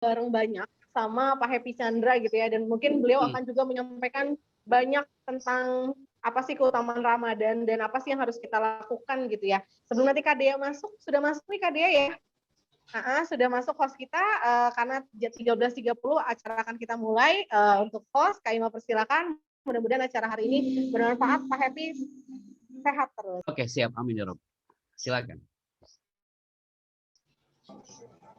bareng banyak sama Pak Happy Chandra gitu ya, dan mungkin beliau akan juga menyampaikan banyak tentang apa sih keutamaan Ramadan dan apa sih yang harus kita lakukan gitu ya. Sebelum nanti Kak Dea masuk, sudah masuk nih Kak Dea ya? Sudah masuk host kita, karena 13.30 acara akan kita mulai. Untuk host, Kak Ima persilakan. Mudah-mudahan acara hari ini bermanfaat. Pak Happy sehat terus. Oke, siap. Amin ya Rob. Silakan.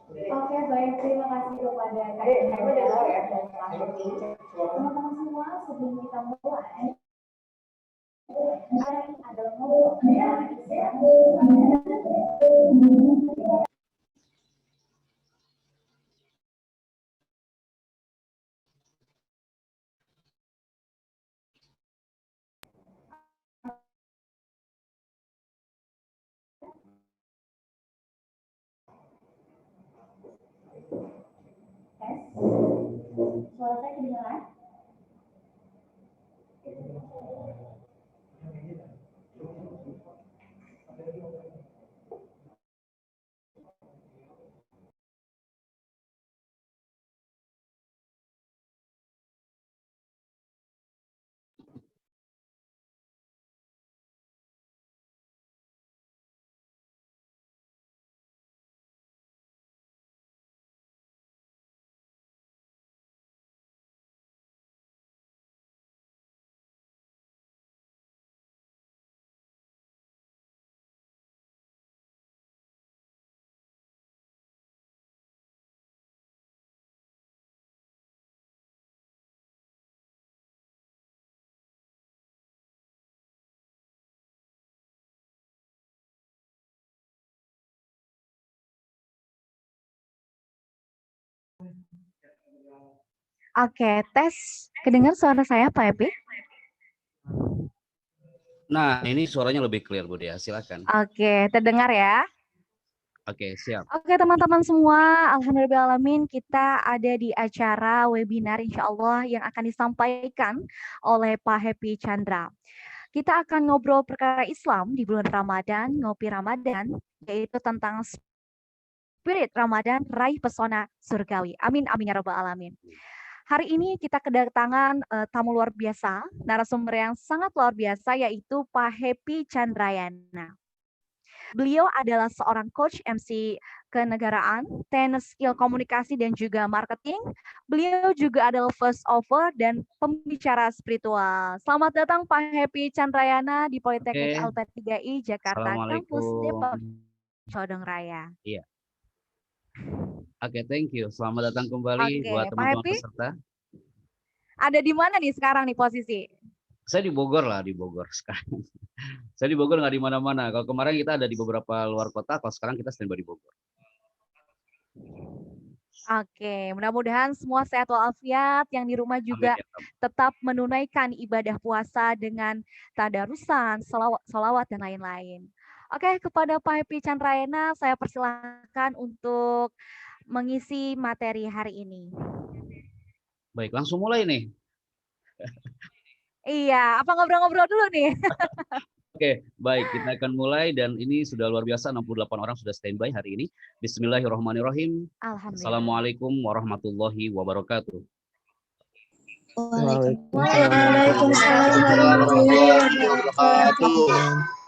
Oke, baik. Terima kasih kepada Kak Dea dan Pak Happy. Teman-teman semua, sebelum kita mulai, hari ini adalah ngobrol tentang Islam. Suara saya kedengaran? Oke, tes. Kedengar suara saya Pak Happy? Nah, ini suaranya lebih clear Bu Dea. Silakan. Oke, terdengar ya? Oke, siap. Oke teman-teman semua, alhamdulillahirrahmanirrahim, kita ada di acara webinar insya Allah yang akan disampaikan oleh Pak Happy Chandra. Kita akan ngobrol perkara Islam di bulan Ramadan, ngopi Ramadan, yaitu tentang spirit Ramadan, raih pesona surgawi. Amin, amin ya rabbal alamin. Hari ini kita kedatangan tamu luar biasa, narasumber yang sangat luar biasa, yaitu Pak Happy Chandrayana. Beliau adalah seorang coach MC kenegaraan, tenis skill komunikasi dan juga marketing. Beliau juga adalah first over dan pembicara spiritual. Selamat datang Pak Happy Chandrayana di Politeknik LP3I Jakarta, Kampus Depok, Condong Raya. Iya. Oke, thank you. Selamat datang kembali buat teman-teman peserta. Ada di mana nih sekarang nih posisi? Saya di Bogor lah, di Bogor sekarang. Saya di Bogor, nggak di mana-mana. Kalau kemarin kita ada di beberapa luar kota, kalau sekarang kita standby di Bogor. Oke, mudah-mudahan semua sehat walafiat, yang di rumah juga tetap menunaikan ibadah puasa dengan tadarusan, sholawat dan lain-lain. Oke, kepada Pak Happy Chandrayana, saya persilahkan untuk mengisi materi hari ini. Baik, langsung mulai nih. Iya, apa ngobrol-ngobrol dulu nih? Oke, baik, kita akan mulai dan ini sudah luar biasa, 68 orang sudah standby hari ini. Bismillahirrahmanirrahim. Assalamualaikum warahmatullahi wabarakatuh. Waalaikumsalam warahmatullahi wabarakatuh.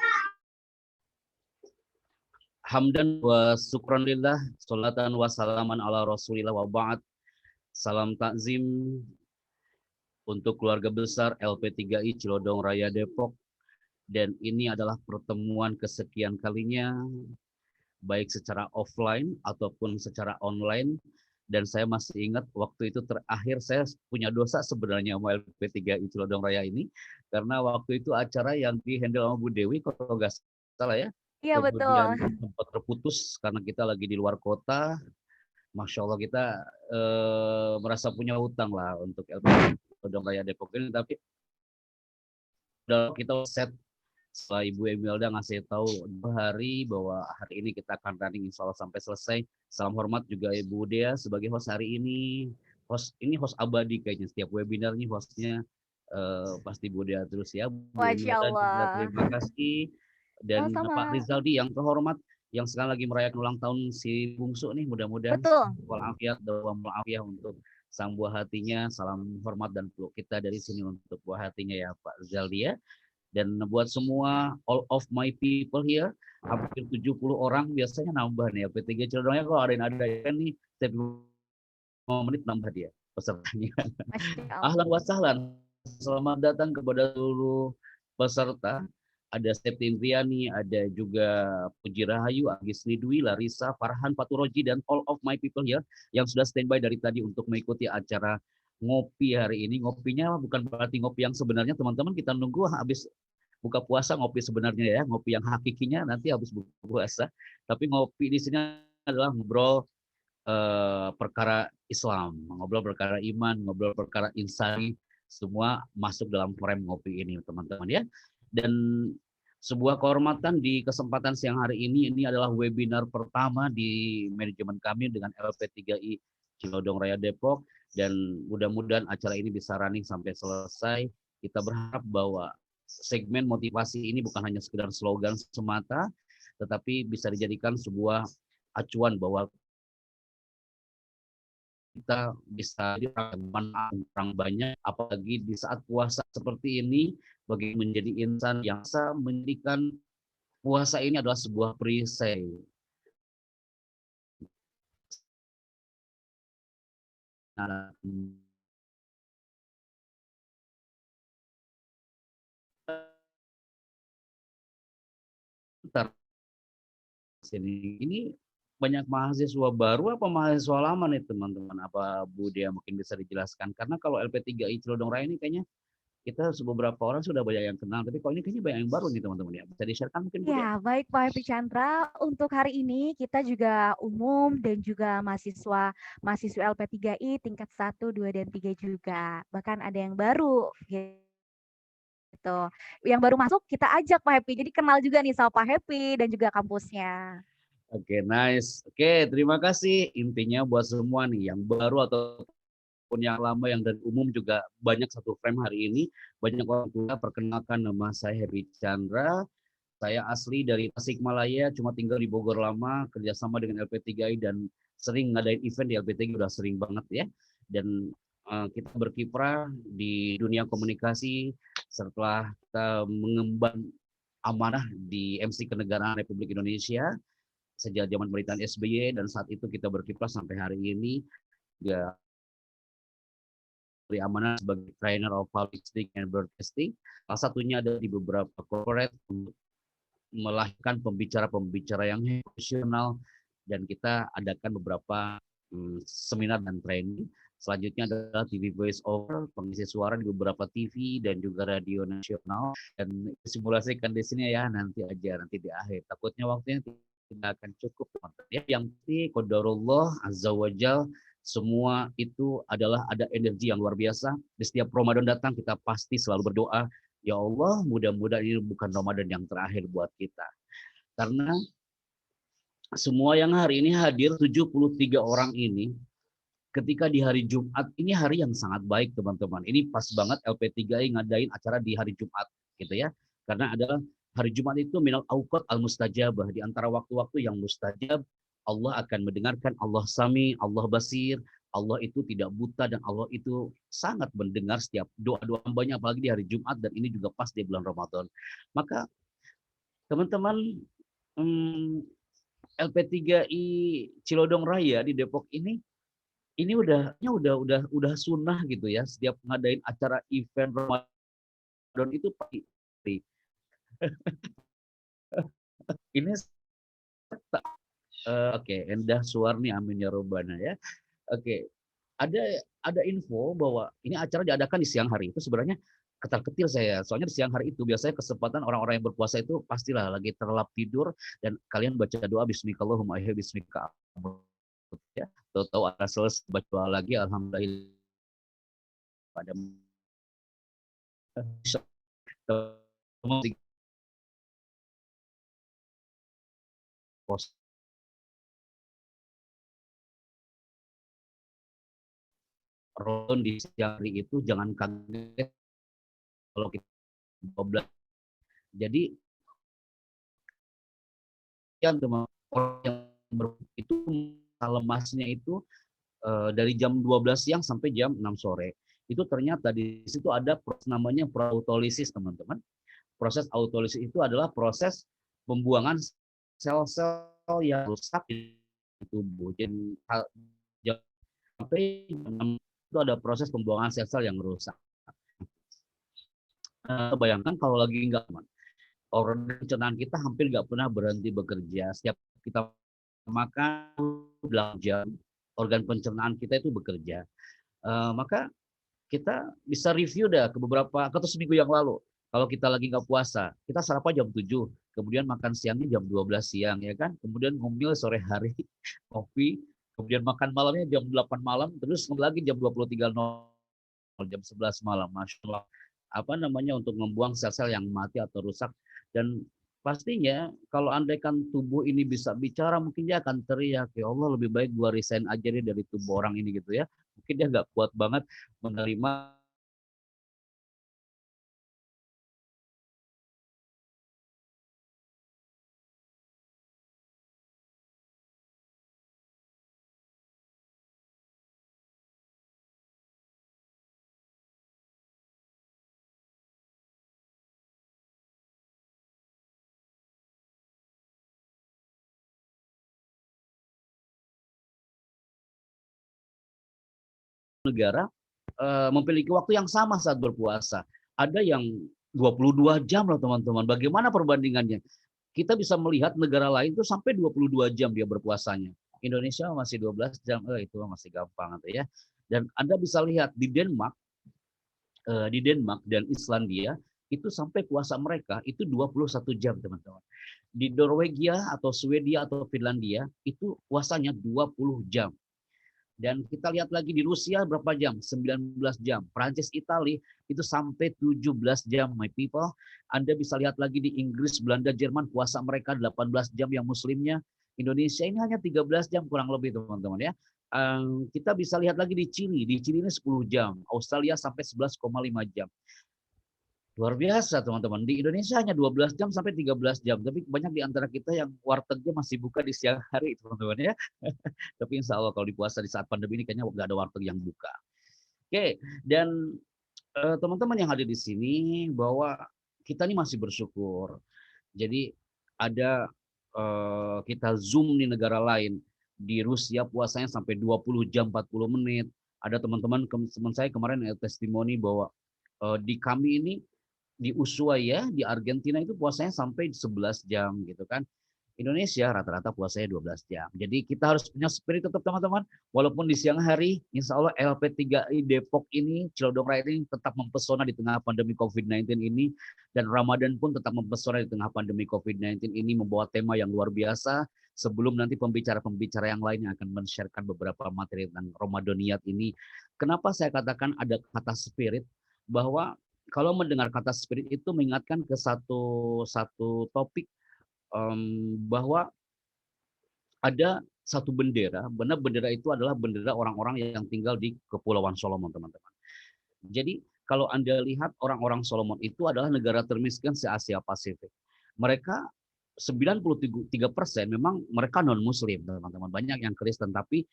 Hamdan wa syukran lillah, sholatan wa salaman ala rasulillah wa ba'd. Salam takzim untuk keluarga besar LP3I Cilodong Raya Depok. Dan ini adalah pertemuan kesekian kalinya, baik secara offline ataupun secara online. Dan saya masih ingat waktu itu terakhir saya punya dosa sebenarnya sama LP3I Cilodong Raya ini. Karena waktu itu acara yang di-handle sama Bu Dewi, kalau nggak salah ya. Iya, kemudian betul. sempat terputus karena kita lagi di luar kota. Masya Allah kita merasa punya hutang lah untuk LP3I Cilodong Raya Depok ini. Tapi kita set setelah Ibu Emilda ngasih tahu hari bahwa hari ini kita akan running insya Allah sampai selesai. Salam hormat juga Ibu Dea sebagai host hari ini. Host abadi kayaknya, setiap webinar ini hostnya pasti Bu Dea terus ya. Bu Masya Emilda juga Allah. terima kasih. Dan Pak Rizaldi yang terhormat, yang sekarang lagi merayakan ulang tahun si bungsu nih, mudah-mudahan Betul. walafiat dan walafiat untuk sang buah hatinya. Salam hormat dan peluk kita dari sini untuk buah hatinya ya Pak Zaldi ya. Dan buat semua all of my people here, hampir 70 orang biasanya nambah nih LP3 Ciledugaya. Kalau ada yang ada nih setiap 5 menit nambah dia pesertanya. Ahlan wa sahlan. Selamat datang kepada seluruh peserta. Ada Septimtriani, ada juga Puji Rahayu, Agis Nidwi, Larissa, Farhan, Paturoji, dan all of my people here yang sudah standby dari tadi untuk mengikuti acara ngopi hari ini. Ngopinya bukan berarti ngopi yang sebenarnya, teman-teman, kita nunggu habis buka puasa ngopi sebenarnya ya, ngopi yang hakikinya nanti habis buka puasa. Tapi ngopi di sini adalah ngobrol perkara Islam, ngobrol perkara iman, ngobrol perkara insani, semua masuk dalam frame ngopi ini teman-teman ya. Dan sebuah kehormatan di kesempatan siang hari ini adalah webinar pertama di manajemen kami dengan LP3I Cilodong Raya Depok, dan mudah-mudahan acara ini bisa running sampai selesai. Kita berharap bahwa segmen motivasi ini bukan hanya sekedar slogan semata, tetapi bisa dijadikan sebuah acuan bahwa kita bisa orang banyak, apalagi di saat puasa seperti ini, bagi menjadi insan yang bisa menjadikan puasa ini adalah sebuah perisai. Ini banyak mahasiswa baru apa mahasiswa lama nih teman-teman? Apa Bu Dia mungkin bisa dijelaskan? Karena kalau LP3I Cilodong Raya ini kayaknya kita beberapa orang sudah banyak yang kenal, tapi kalau ini kayaknya banyak yang baru nih teman-teman ya. Bisa di-sharekan mungkin Bu Dia? Ya, baik Pak Happy Chandra. Untuk hari ini kita juga umum dan juga mahasiswa LP3I tingkat 1, 2, dan 3 juga. Bahkan ada yang baru gitu. Yang baru masuk kita ajak Pak Happy. Jadi kenal juga nih sama Pak Happy dan juga kampusnya. Oke, nice. Oke, terima kasih. Intinya buat semua nih yang baru ataupun yang lama, yang dari umum juga banyak satu frame hari ini. Banyak orang tua, perkenalkan nama saya Happy Chandra. Saya asli dari Tasikmalaya, cuma tinggal di Bogor lama, kerjasama dengan LP3I dan sering ngadain event di LP3I, udah sering banget ya. Dan kita berkiprah di dunia komunikasi setelah kita mengemban amanah di MC Kenegaraan Republik Indonesia sejak zaman pemerintahan SBY, dan saat itu kita berkiprah sampai hari ini ya dari amanah sebagai trainer of public speaking and broadcasting. Salah satunya ada di beberapa corporate untuk melahirkan pembicara-pembicara yang profesional, dan kita adakan beberapa seminar dan training. Selanjutnya adalah TV voice over, pengisi suara di beberapa TV dan juga radio nasional, dan simulasikan di sini ya, nanti aja, nanti di akhir. Takutnya waktunya tidak akan cukup teman-teman. Ya, yang penting qadarullah azza wajal, semua itu adalah ada energi yang luar biasa. Di setiap Ramadan datang kita pasti selalu berdoa, ya Allah, mudah-mudahan ini bukan Ramadan yang terakhir buat kita. Karena semua yang hari ini hadir 73 orang ini, ketika di hari Jumat, ini hari yang sangat baik teman-teman. Ini pas banget LP3I ngadain acara di hari Jumat gitu ya. Karena adalah hari Jumat itu minal auqat al-mustajabah, di antara waktu-waktu yang mustajab. Allah akan mendengarkan, Allah sami, Allah basir, Allah itu tidak buta, dan Allah itu sangat mendengar setiap doa-doa hambanya, apalagi di hari Jumat, dan ini juga pas di bulan Ramadan. Maka teman-teman, LP3I Cilodong Raya di Depok ini udah sunnah gitu ya, setiap ngadain acara event Ramadan itu pasti ini oke, Endah Suwarni, amin ya robbana ya. Oke, ada info bahwa ini acara diadakan di siang hari. Itu sebenarnya ketar-ketir saya, soalnya di siang hari itu biasanya kesempatan orang-orang yang berpuasa itu pastilah lagi terlelap tidur, dan kalian baca doa bismikallahumma bismika ya. Tahu-tahu ada selesai baca doa lagi, alhamdulillah pada Ramadan di siang hari itu jangan kaget kalau kita 12. Jadi yang yang itu lemasnya itu dari jam 12 siang sampai jam 6 sore. Itu ternyata di situ ada proses namanya proautolisis, teman-teman. Proses autolisis itu adalah proses pembuangan sel-sel yang rusak di tubuh. Jadi sampai itu ada proses pembuangan sel-sel yang rusak. Bayangkan kalau lagi nggak aman, organ pencernaan kita hampir nggak pernah berhenti bekerja. Setiap kita makan 8 jam, organ pencernaan kita itu bekerja. Maka kita bisa review dah ke beberapa atau seminggu yang lalu. Kalau kita lagi nggak puasa, kita sarapan jam 7, kemudian makan siangnya jam 12 siang, ya kan? Kemudian ngomil sore hari, kopi, kemudian makan malamnya jam 8 malam, terus lagi jam 23.00, jam 11 malam. Masya Allah. Apa namanya, untuk membuang sel-sel yang mati atau rusak. Dan pastinya kalau andaikan tubuh ini bisa bicara, mungkin dia akan teriak, ya Allah lebih baik gua resign aja deh dari tubuh orang ini gitu ya. Mungkin dia nggak kuat banget menerima negara memiliki waktu yang sama saat berpuasa. Ada yang 22 jam loh teman-teman. Bagaimana perbandingannya? Kita bisa melihat negara lain tuh sampai 22 jam dia berpuasanya. Indonesia masih 12 jam, itu masih gampang gitu ya. Dan Anda bisa lihat di Denmark dan Islandia itu sampai puasa mereka itu 21 jam, teman-teman. Di Norwegia atau Swedia atau Finlandia itu puasanya 20 jam. Dan kita lihat lagi di Rusia berapa jam? 19 jam. Prancis, Italia itu sampai 17 jam, my people. Anda bisa lihat lagi di Inggris, Belanda, Jerman, puasa mereka 18 jam yang muslimnya. Indonesia ini hanya 13 jam kurang lebih, teman-teman ya. Kita bisa lihat lagi di Chili ini 10 jam. Australia sampai 11,5 jam. Luar biasa teman-teman. Di Indonesia hanya 12 jam sampai 13 jam. Tapi banyak di antara kita yang wartegnya masih buka di siang hari, teman-teman ya. Tapi insya Allah kalau di puasa di saat pandemi ini kayaknya nggak ada warteg yang buka. Oke, dan teman-teman yang hadir di sini bahwa kita ini masih bersyukur. Jadi ada kita Zoom di negara lain. Di Rusia puasanya sampai 20 jam 40 menit. Ada teman-teman saya kemarin testimoni bahwa di kami ini di Ushuaia di Argentina itu puasanya sampai 11 jam gitu kan. Indonesia rata-rata puasanya 12 jam. Jadi kita harus punya spirit tetap teman-teman. Walaupun di siang hari, insya Allah LP3I Depok ini, Cilodong Raya ini tetap mempesona di tengah pandemi COVID-19 ini. Dan Ramadan pun tetap mempesona di tengah pandemi COVID-19 ini, membawa tema yang luar biasa. Sebelum nanti pembicara-pembicara yang lainnya akan men-sharekan beberapa materi tentang Ramadhaniyat ini. Kenapa saya katakan ada kata spirit? Bahwa kalau mendengar kata spirit itu mengingatkan ke satu topik, bahwa ada satu bendera, benar bendera itu adalah bendera orang-orang yang tinggal di Kepulauan Solomon, teman-teman. Jadi kalau Anda lihat orang-orang Solomon itu adalah negara termiskin se-Asia Pasifik. Mereka 93% memang mereka non-Muslim, teman-teman. Banyak yang Kristen, tapi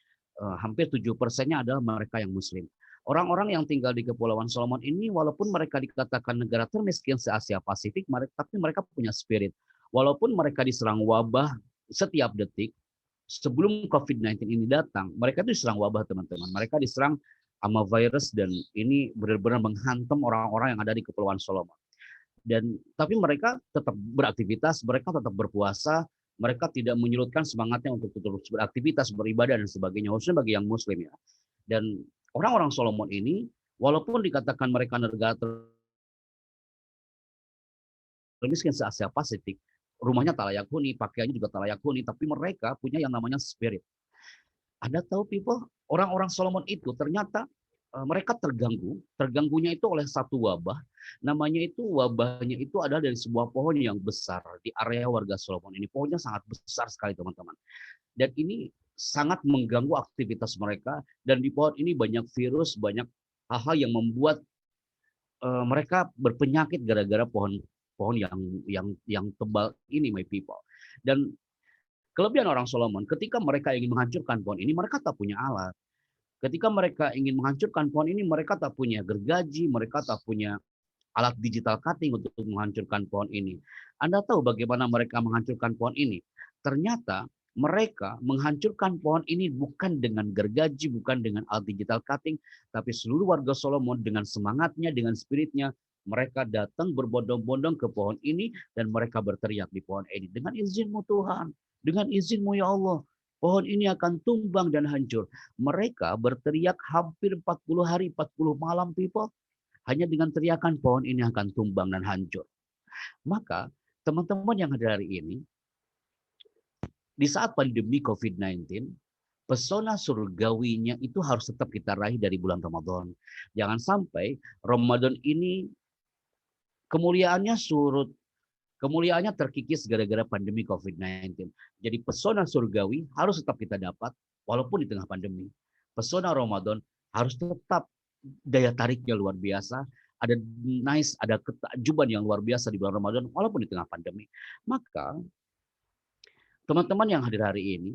hampir 7%-nya adalah mereka yang Muslim. Orang-orang yang tinggal di Kepulauan Solomon ini, walaupun mereka dikatakan negara termiskin se-Asia Pasifik, tapi mereka punya spirit. Walaupun mereka diserang wabah setiap detik, sebelum COVID-19 ini datang, mereka itu diserang wabah, teman-teman. Mereka diserang sama virus dan ini benar-benar menghantam orang-orang yang ada di Kepulauan Solomon. Tapi mereka tetap beraktivitas, mereka tetap berpuasa, mereka tidak menyurutkan semangatnya untuk terus beraktivitas, beribadah dan sebagainya, khususnya bagi yang Muslim ya. Dan orang-orang Solomon ini, walaupun dikatakan mereka negara termiskin se-Asia Pasifik, rumahnya tak layak huni, pakaiannya juga tak layak huni, tapi mereka punya yang namanya spirit. Anda tahu people, orang-orang Solomon itu ternyata mereka terganggunya itu oleh satu wabah, wabahnya itu adalah dari sebuah pohon yang besar di area warga Solomon ini. Pohonnya sangat besar sekali, teman-teman. Dan ini sangat mengganggu aktivitas mereka, dan di pohon ini banyak virus, banyak hal-hal yang membuat mereka berpenyakit gara-gara pohon yang tebal ini, my people. Dan Kelebihan orang Solomon, ketika mereka ingin menghancurkan pohon ini, mereka tak punya alat. Ketika mereka ingin menghancurkan pohon ini, mereka tak punya gergaji, mereka tak punya alat digital cutting untuk menghancurkan pohon ini. Anda tahu bagaimana mereka menghancurkan pohon ini? Ternyata mereka menghancurkan pohon ini bukan dengan gergaji, bukan dengan alat digital cutting, tapi seluruh warga Solomon dengan semangatnya, dengan spiritnya, mereka datang berbondong-bondong ke pohon ini dan mereka berteriak di pohon ini, dengan izinmu Tuhan, dengan izinmu ya Allah, pohon ini akan tumbang dan hancur. Mereka berteriak hampir 40 hari, 40 malam, people. Hanya dengan teriakan pohon ini akan tumbang dan hancur. Maka teman-teman yang hadir hari ini, di saat pandemi COVID-19, pesona surgawinya itu harus tetap kita raih dari bulan Ramadan. Jangan sampai Ramadan ini kemuliaannya surut, kemuliaannya terkikis gara-gara pandemi COVID-19. Jadi pesona surgawi harus tetap kita dapat walaupun di tengah pandemi. Pesona Ramadan harus tetap daya tariknya luar biasa, ada nice, ada ketakjuban yang luar biasa di bulan Ramadan walaupun di tengah pandemi. Maka teman-teman yang hadir hari ini,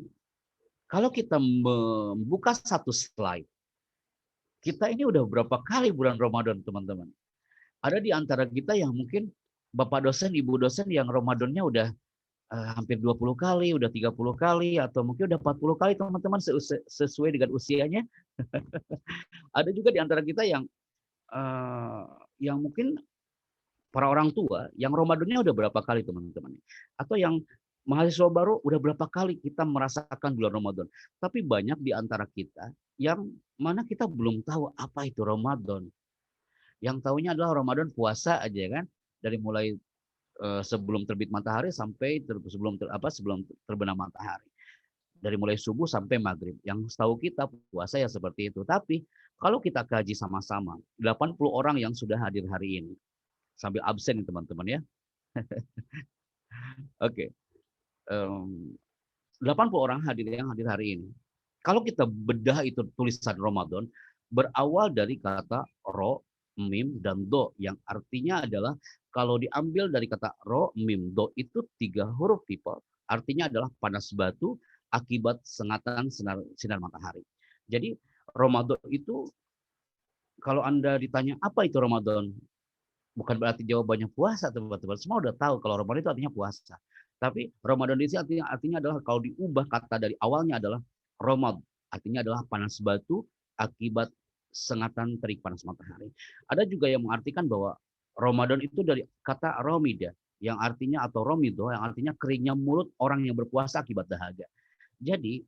kalau kita membuka satu slide, kita ini udah berapa kali bulan Ramadan, teman-teman. Ada di antara kita yang mungkin Bapak dosen, Ibu dosen yang Ramadannya udah hampir 20 kali, udah 30 kali, atau mungkin udah 40 kali, teman-teman, sesuai dengan usianya. Ada juga di antara kita yang mungkin para orang tua yang Ramadannya udah berapa kali, teman-teman. Atau yang mahasiswa baru udah berapa kali kita merasakan bulan Ramadan. Tapi banyak di antara kita yang mana kita belum tahu apa itu Ramadan. Yang tahunya adalah Ramadan puasa aja kan, dari mulai sebelum terbit matahari sampai sebelum terbenam matahari. Dari mulai subuh sampai maghrib. Yang tahu kita puasa ya seperti itu. Tapi kalau kita kaji sama-sama, 80 orang yang sudah hadir hari ini, sambil absen teman-teman ya. Oke. 80 orang yang hadir hari ini. Kalau kita bedah itu tulisan Ramadan, berawal dari kata ro, mim, dan do, yang artinya adalah kalau diambil dari kata ro, mim, do itu 3 huruf, people. Artinya adalah panas batu akibat sengatan sinar matahari. Jadi Ramadan itu, kalau Anda ditanya apa itu Ramadan, bukan berarti jawabannya puasa, teman-teman. Semua udah tahu kalau Ramadan itu artinya puasa. Tapi Ramadan di sini artinya adalah kalau diubah kata dari awalnya adalah Ramad, artinya adalah panas batu akibat sengatan terik panas matahari. Ada juga yang mengartikan bahwa Ramadan itu dari kata romida, yang artinya, atau romido, yang artinya keringnya mulut orang yang berpuasa akibat dahaga. Jadi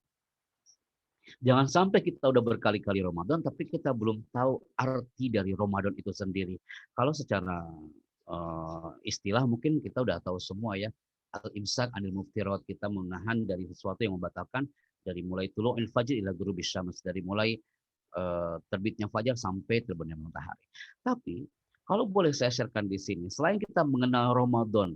jangan sampai kita udah berkali-kali Ramadan, tapi kita belum tahu arti dari Ramadan itu sendiri. Kalau secara istilah mungkin kita udah tahu semua ya. Al-imsak anil muftirat, kita menahan dari sesuatu yang membatalkan, dari mulai tulu'il fajr ila ghurubis syams, dari mulai terbitnya fajar sampai terbenamnya matahari. Tapi kalau boleh saya sharekan di sini, selain kita mengenal Ramadan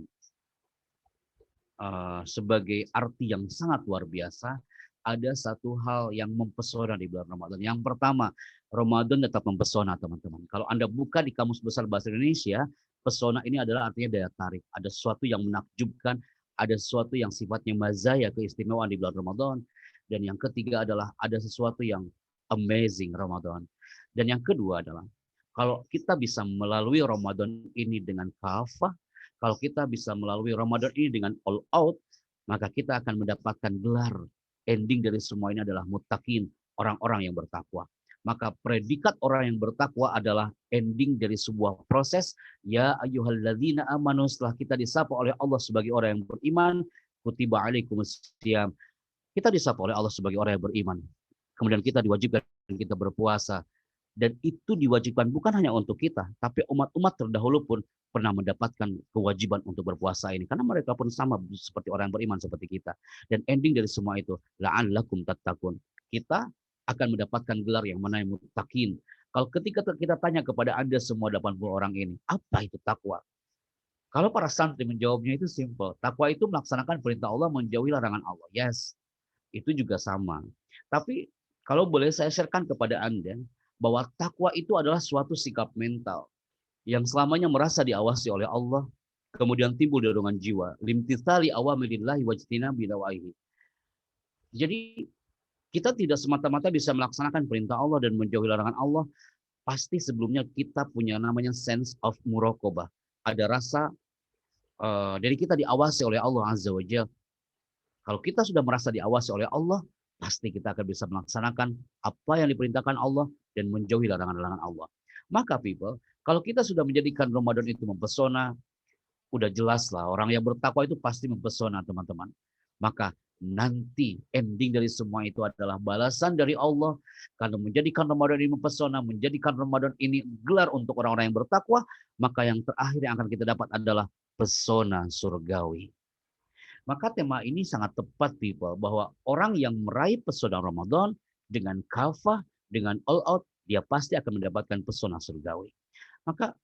sebagai arti yang sangat luar biasa, ada satu hal yang mempesona di bulan Ramadan. Yang pertama, Ramadan tetap mempesona, teman-teman. Kalau Anda buka di Kamus Besar Bahasa Indonesia, pesona ini adalah artinya daya tarik. Ada sesuatu yang menakjubkan, ada sesuatu yang sifatnya mazaya, keistimewaan di bulan Ramadan. Dan yang ketiga adalah ada sesuatu yang amazing Ramadan. Dan yang kedua adalah kalau kita bisa melalui Ramadan ini dengan kafah, kalau kita bisa melalui Ramadan ini dengan all out, maka kita akan mendapatkan gelar. Ending dari semua ini adalah muttaqin, orang-orang yang bertakwa. Maka predikat orang yang bertakwa adalah ending dari sebuah proses. Ya ayyuhalladzina amanu, setelah kita disapa oleh Allah sebagai orang yang beriman, kutiba alaikumusiyam. Kita disapa oleh Allah sebagai orang yang beriman. Kemudian kita diwajibkan kita berpuasa. Dan itu diwajibkan bukan hanya untuk kita, tapi umat-umat terdahulu pun pernah mendapatkan kewajiban untuk berpuasa ini. Karena mereka pun sama seperti orang yang beriman seperti kita. Dan ending dari semua itu, la'allakum tattaqun. Kita akan mendapatkan gelar yang mana yang muttaqin. Kalau ketika kita tanya kepada Anda semua 80 orang ini, apa itu takwa? Kalau para santri menjawabnya itu simple. Takwa itu melaksanakan perintah Allah, menjauhi larangan Allah. Yes, itu juga sama. Tapi kalau boleh saya sharekan kepada Anda, bahwa takwa itu adalah suatu sikap mental yang selamanya merasa diawasi oleh Allah, kemudian timbul dorongan jiwa, limtitsali awamirillahi wajtinabi nawahihi. Jadi kita tidak semata-mata bisa melaksanakan perintah Allah dan menjauhi larangan Allah. Pasti sebelumnya kita punya namanya sense of muraqabah. Ada rasa dari kita diawasi oleh Allah Azza wa Jalla. Kalau kita sudah merasa diawasi oleh Allah, pasti kita akan bisa melaksanakan apa yang diperintahkan Allah dan menjauhi larangan-larangan Allah. Maka people, kalau kita sudah menjadikan Ramadan itu mempesona, udah jelas lah orang yang bertakwa itu pasti mempesona teman-teman. Maka nanti ending dari semua itu adalah balasan dari Allah karena menjadikan Ramadan ini mempesona, menjadikan Ramadan ini gelar untuk orang-orang yang bertakwa, maka yang terakhir yang akan kita dapat adalah pesona surgawi. Maka tema ini sangat tepat people, bahwa orang yang meraih pesona Ramadan dengan kafah, dengan all out, dia pasti akan mendapatkan pesona surgawi. Maka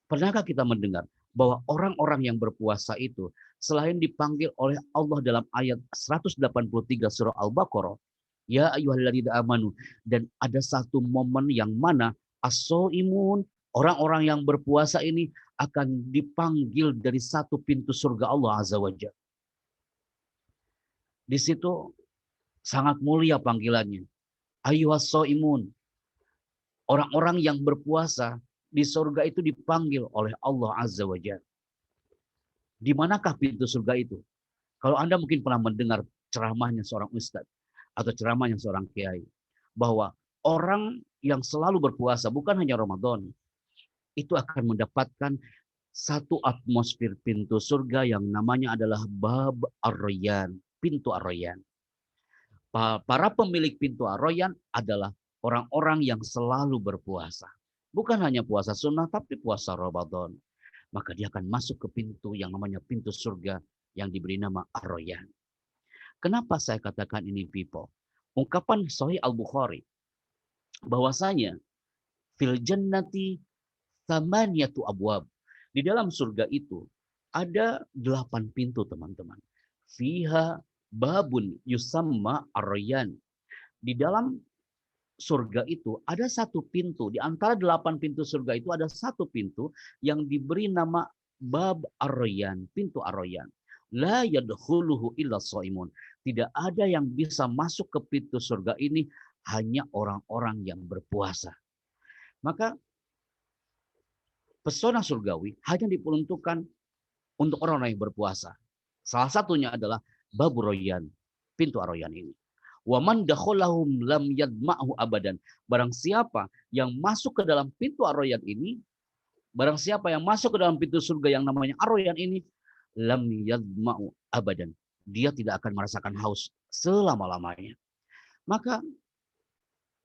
pernahkah kita mendengar bahwa orang-orang yang berpuasa itu selain dipanggil oleh Allah dalam ayat 183 surah Al-Baqarah, ya ayyuhalladzina amanu, dan ada satu momen yang mana as-shaimun, orang-orang yang berpuasa ini akan dipanggil dari satu pintu surga Allah Azza wa Jalla. Di situ sangat mulia panggilannya. Ayyuhas shaimun, orang-orang yang berpuasa di surga itu dipanggil oleh Allah Azza wa Jalla. Di manakah pintu surga itu? Kalau Anda mungkin pernah mendengar ceramahnya seorang ustadz atau ceramahnya seorang kiai, bahwa orang yang selalu berpuasa, bukan hanya Ramadan, itu akan mendapatkan satu atmosfer pintu surga yang namanya adalah Bab Ar-Rayyan, pintu Ar-Rayyan. Para pemilik pintu Ar-Rayyan adalah orang-orang yang selalu berpuasa. Bukan hanya puasa sunnah, tapi puasa Ramadan. Maka dia akan masuk ke pintu yang namanya pintu surga yang diberi nama Ar-Rayyan. Kenapa saya katakan ini people? Ungkapan Sahih Al-Bukhari bahwasanya fil jannati tsamaniyatu abwab. Di dalam surga itu ada 8 pintu teman-teman. Fiha babun yusamma Ar-Rayyan. Di dalam surga itu ada satu pintu. Di antara 8 pintu surga itu ada satu pintu yang diberi nama Bab Ar-Rayyan, pintu Ar-Rayyan. La yadkhuluhu illa shaimun. Tidak ada yang bisa masuk ke pintu surga ini, hanya orang-orang yang berpuasa. Maka pesona surgawi hanya diperuntukkan untuk orang-orang yang berpuasa. Salah satunya adalah Babur Rayyan, pintu Ar-Rayyan ini. Wa man dakhalahum lam yadma'hu abadan. Barang siapa yang masuk ke dalam pintu Ar-Rayyan ini, barang siapa yang masuk ke dalam pintu surga yang namanya Ar-Rayyan ini, lam yadma'u abadan. Dia tidak akan merasakan haus selama-lamanya. Maka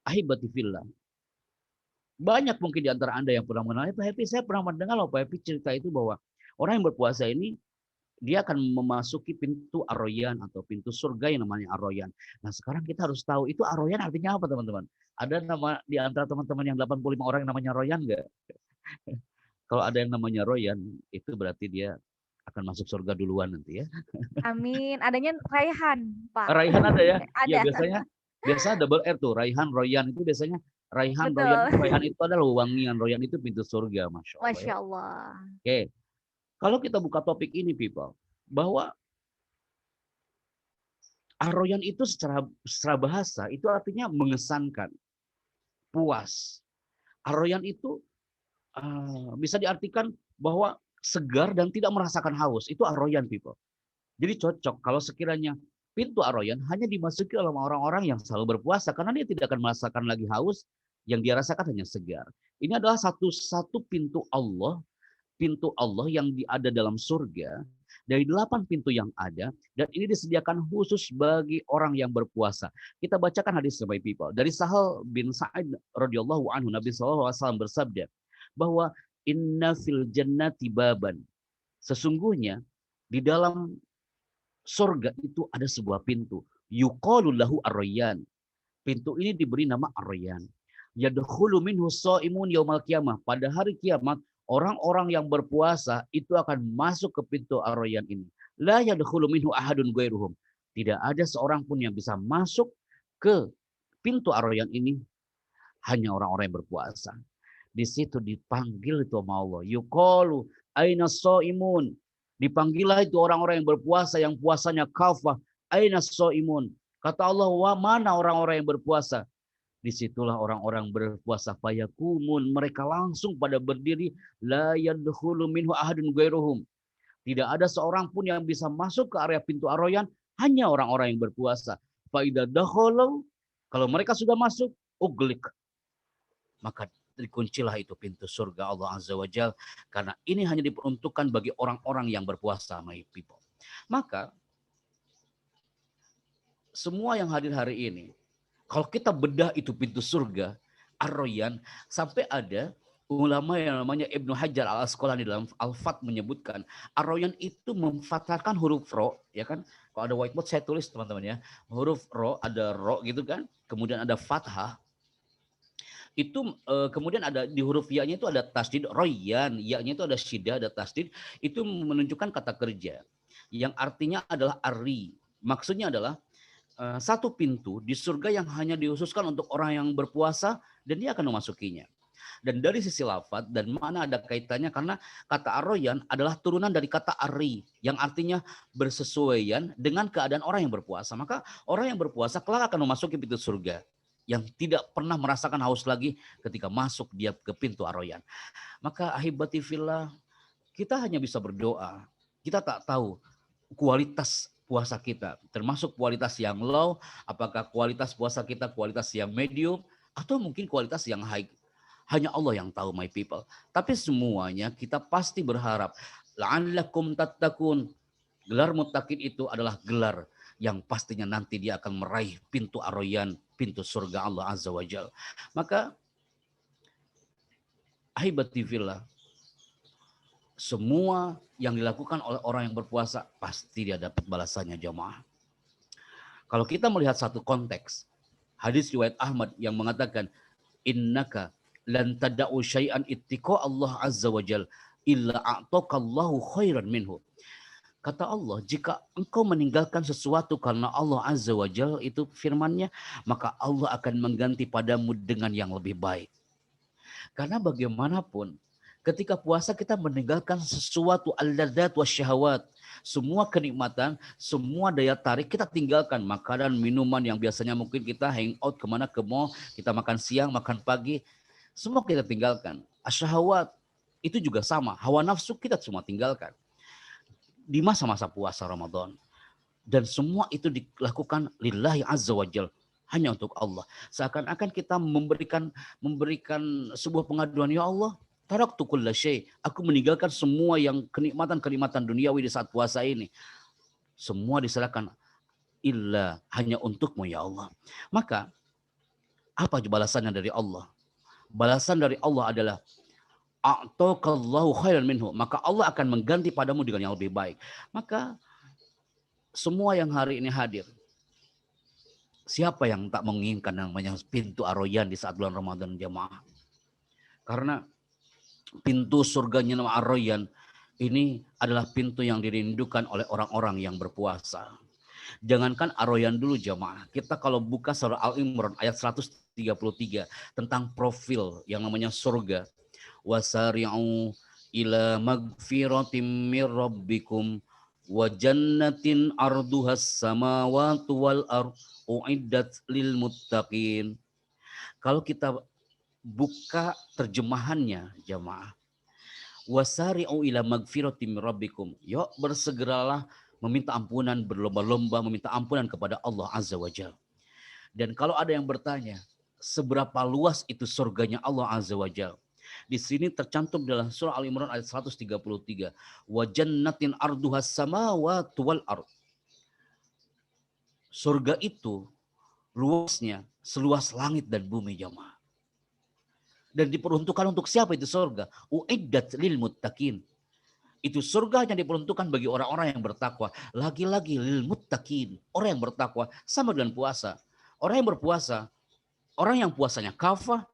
ahibati fillah, banyak mungkin di antara Anda yang pernah mengenal Pak Happy. Saya pernah mendengar loh Pak Happy cerita itu bahwa orang yang berpuasa ini dia akan memasuki pintu Ar-Rayyan atau pintu surga yang namanya Ar-Rayyan. Nah, sekarang kita harus tahu itu Ar-Rayyan artinya apa, teman-teman? Ada nama di antara teman-teman yang 85 orang yang namanya Rayyan enggak? Kalau ada yang namanya Rayyan, itu berarti dia akan masuk surga duluan nanti ya. Amin. Adanya Raihan, Pak. Rayhan ada ya? Ada. Ya, biasa double R tuh. Rayhan, Rayyan itu biasanya Rayhan, Betul. Rayhan itu adalah wangian, Rayyan itu pintu surga, Masya Allah. Masya Allah. Oke. Kalau kita buka topik ini, people, bahwa Ar-Rayyan itu secara bahasa itu artinya mengesankan, puas. Ar-Rayyan itu bisa diartikan bahwa segar dan tidak merasakan haus. Itu Ar-Rayyan, people. Jadi cocok kalau sekiranya pintu Ar-Rayyan hanya dimasuki oleh orang-orang yang selalu berpuasa, karena dia tidak akan merasakan lagi haus, yang dia rasakan hanya segar. Ini adalah satu pintu Allah yang ada dalam surga dari 8 pintu yang ada, dan ini disediakan khusus bagi orang yang berpuasa. Kita bacakan hadis my people dari Sahal bin Sa'id radhiyallahu anhu. Nabi SAW bersabda bahwa inna fil jannati baban, sesungguhnya di dalam surga itu ada sebuah pintu, yuqalu lahu Ar-Rayyan. Pintu ini diberi nama Ar-Rayyan. Yadkhulu minhu shaimun yaumal qiyamah. Pada hari kiamat orang-orang yang berpuasa itu akan masuk ke pintu Ar-Rayyan ini. La yadkhulu minhu ahadun ghairuhum. Tidak ada seorang pun yang bisa masuk ke pintu Ar-Rayyan ini, hanya orang-orang yang berpuasa. Di situ dipanggil itu sama Allah. Yuqalu aina shaimun. Dipanggillah itu orang-orang yang berpuasa, yang puasanya kafah. Aina shaimun. Kata Allah, wa mana orang-orang yang berpuasa? Disitulah orang-orang berpuasa fayakumun, mereka langsung pada berdiri, la yadkhulu minhu ahadun ghairuhum. Tidak ada seorang pun yang bisa masuk ke area pintu Ar-Rayyan, hanya orang-orang yang berpuasa. Fa idza dakhalu, kalau mereka sudah masuk, uglik, maka dikuncilah itu pintu surga Allah Azza wa Jalla, karena ini hanya diperuntukkan bagi orang-orang yang berpuasa, my people. Maka semua yang hadir hari ini, kalau kita bedah itu pintu surga Ar-Rayyan, sampai ada ulama yang namanya Ibnu Hajar Al-Asqalani dalam Al-Fath menyebutkan Ar-Rayyan itu memfathahkan huruf ro, ya kan? Kalau ada whiteboard saya tulis teman-teman ya, huruf ro, ada ro gitu kan, kemudian ada fathah. Itu kemudian ada di huruf ya-nya itu ada tasdid, Rayyan, ya-nya itu ada syiddah, ada tasdid, itu menunjukkan kata kerja yang artinya adalah ari. Maksudnya adalah satu pintu di surga yang hanya dikhususkan untuk orang yang berpuasa dan dia akan memasukinya. Dan dari sisi lafaz dan mana ada kaitannya, karena kata Ar-Rayyan adalah turunan dari kata ari yang artinya bersesuaian dengan keadaan orang yang berpuasa. Maka orang yang berpuasa kelak akan memasuki pintu surga yang tidak pernah merasakan haus lagi ketika masuk dia ke pintu Ar-Rayyan. Maka ahibati fillah, kita hanya bisa berdoa. Kita tak tahu kualitas puasa kita, termasuk kualitas yang low, apakah kualitas puasa kita kualitas yang medium, atau mungkin kualitas yang high. Hanya Allah yang tahu, my people. Tapi semuanya kita pasti berharap, la'allakum tattaqun. Gelar muttaqin itu adalah gelar yang pastinya nanti dia akan meraih pintu Ar-Rayyan, pintu surga Allah Azza wa Jalla. Maka ahibati fillah, semua yang dilakukan oleh orang yang berpuasa pasti dia dapat balasannya, jamaah. Kalau kita melihat satu konteks, hadis riwayat Ahmad yang mengatakan, innaka lan tada'u syai'an ittiqa Allah Azza wa Jalla illa a'taqallahu khairan minhu. Kata Allah, jika engkau meninggalkan sesuatu karena Allah Azza wa Jalla, itu firmannya, maka Allah akan mengganti padamu dengan yang lebih baik. Karena bagaimanapun, ketika puasa kita meninggalkan sesuatu al-ladzat wasyahawat, semua kenikmatan, semua daya tarik kita tinggalkan. Makanan, minuman yang biasanya mungkin kita hangout kemana, ke mall, kita makan siang, makan pagi, semua kita tinggalkan. Asyahawat itu juga sama, hawa nafsu kita semua tinggalkan di masa-masa puasa Ramadan. Dan semua itu dilakukan lillahi azza wa jal, hanya untuk Allah. Seakan-akan kita memberikan sebuah pengaduan, ya Allah, taraktu kulla syai', aku meninggalkan semua yang kenikmatan-kenikmatan duniawi di saat puasa ini. Semua diserahkan illa hanya untukmu ya Allah. Maka apa balasannya dari Allah? Balasan dari Allah adalah a'taqallahu khairan minhu, maka Allah akan mengganti padamu dengan yang lebih baik. Maka semua yang hari ini hadir, siapa yang tak menginginkan namanya pintu Ar-Rayyan di saat bulan Ramadan, jamaah? Karena pintu surganya nama Ar-Rayyan ini adalah pintu yang dirindukan oleh orang-orang yang berpuasa. Jangankan Ar-Rayyan dulu, jamaah, kita kalau buka surah Al-Imran ayat 133 tentang profil yang namanya surga, wasari'u ila magfiratim mir rabbikum wa jannatin arduhas samawati wal ardh uiddat lil muttaqin. Kalau kita buka terjemahannya, jamaah, wasari'u ila magfiratim mir rabbikum, yuk bersegeralah meminta ampunan, berlomba-lomba meminta ampunan kepada Allah Azza wa Jalla. Dan kalau ada yang bertanya, seberapa luas itu surganya Allah Azza wa Jalla? Di sini tercantum dalam surah Al-Imran ayat 133. Wa jannatin arduhas samawati wal ardh. Surga itu luasnya seluas langit dan bumi, jamaah. Dan diperuntukkan untuk siapa itu surga? Uiddat lil muttaqin. Itu surga yang diperuntukkan bagi orang-orang yang bertakwa. Lagi-lagi lil muttaqin, orang yang bertakwa, sama dengan puasa. Orang yang berpuasa, orang yang puasanya kafah,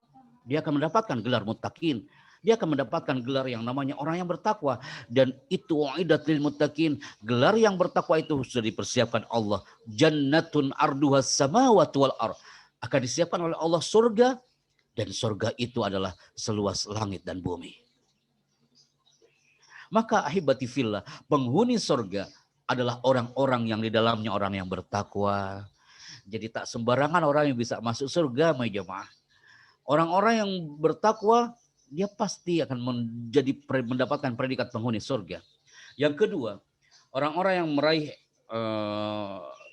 dia akan mendapatkan gelar muttaqin. Dia akan mendapatkan gelar yang namanya orang yang bertakwa. Dan itu uiddat lil muttaqin. Gelar yang bertakwa itu sudah dipersiapkan Allah. Jannatun arduhas samawati wal ardh. Akan disiapkan oleh Allah surga. Dan surga itu adalah seluas langit dan bumi. Maka ahibati fillah, penghuni surga adalah orang-orang yang di dalamnya orang yang bertakwa. Jadi tak sembarangan orang yang bisa masuk surga, my jemaah. Orang-orang yang bertakwa, dia pasti akan mendapatkan predikat penghuni surga. Yang kedua, orang-orang yang meraih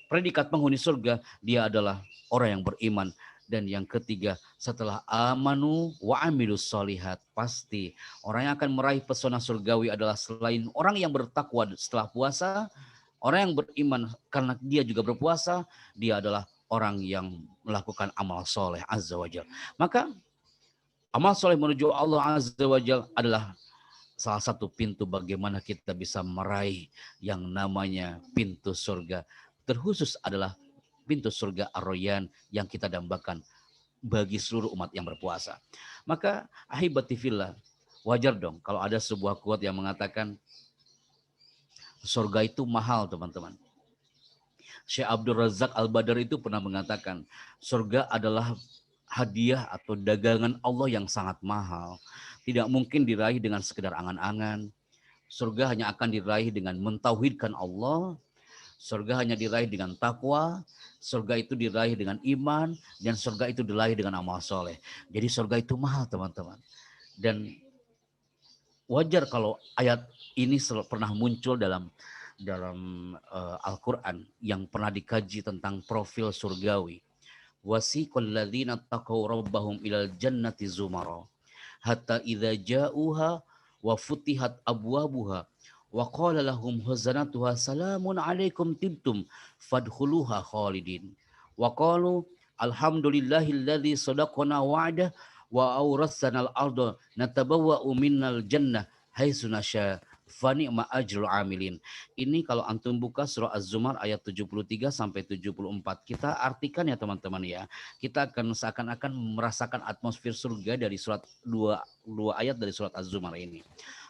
predikat penghuni surga, dia adalah orang yang beriman. Dan yang ketiga, setelah amanu wa amilus solihat, pasti orang yang akan meraih pesona surgawi adalah selain orang yang bertakwa setelah puasa, orang yang beriman karena dia juga berpuasa, dia adalah orang yang melakukan amal soleh azza wajal. Maka amal soleh menuju Allah azza wajal adalah salah satu pintu bagaimana kita bisa meraih yang namanya pintu surga. Terkhusus adalah pintu surga Ar-Rayyan yang kita dambakan bagi seluruh umat yang berpuasa. Maka ahibati fillah, wajar dong kalau ada sebuah quote yang mengatakan surga itu mahal, teman-teman. Syekh Abdul Razak Al-Badar itu pernah mengatakan, surga adalah hadiah atau dagangan Allah yang sangat mahal. Tidak mungkin diraih dengan sekedar angan-angan. Surga hanya akan diraih dengan mentauhidkan Allah. Surga hanya diraih dengan takwa. Surga itu diraih dengan iman. Dan surga itu diraih dengan amal soleh. Jadi surga itu mahal, teman-teman. Dan wajar kalau ayat ini pernah muncul dalam Al-Quran yang pernah dikaji tentang profil surgawi. Wasiqal ladzina taqaw rabbahum ilal jannati zumara hatta idza ja'uha wa futihat abwabuha wa qala lahum khazanatuha salamun alaikum tibtum fadkhuluha khalidin wa qalu alhamdulillahilladzi sadaqana wa'dah wa awratsana al-ardha natabawwa'u minnal jannah haitsu nasya fa ni'ma ajrul amilin. Ini kalau antum buka surah Az-Zumar ayat 73 sampai 74. Kita artikan ya teman-teman ya. Kita akan seakan-akan merasakan atmosfer surga dari surat dua ayat dari surat Az-Zumar ini.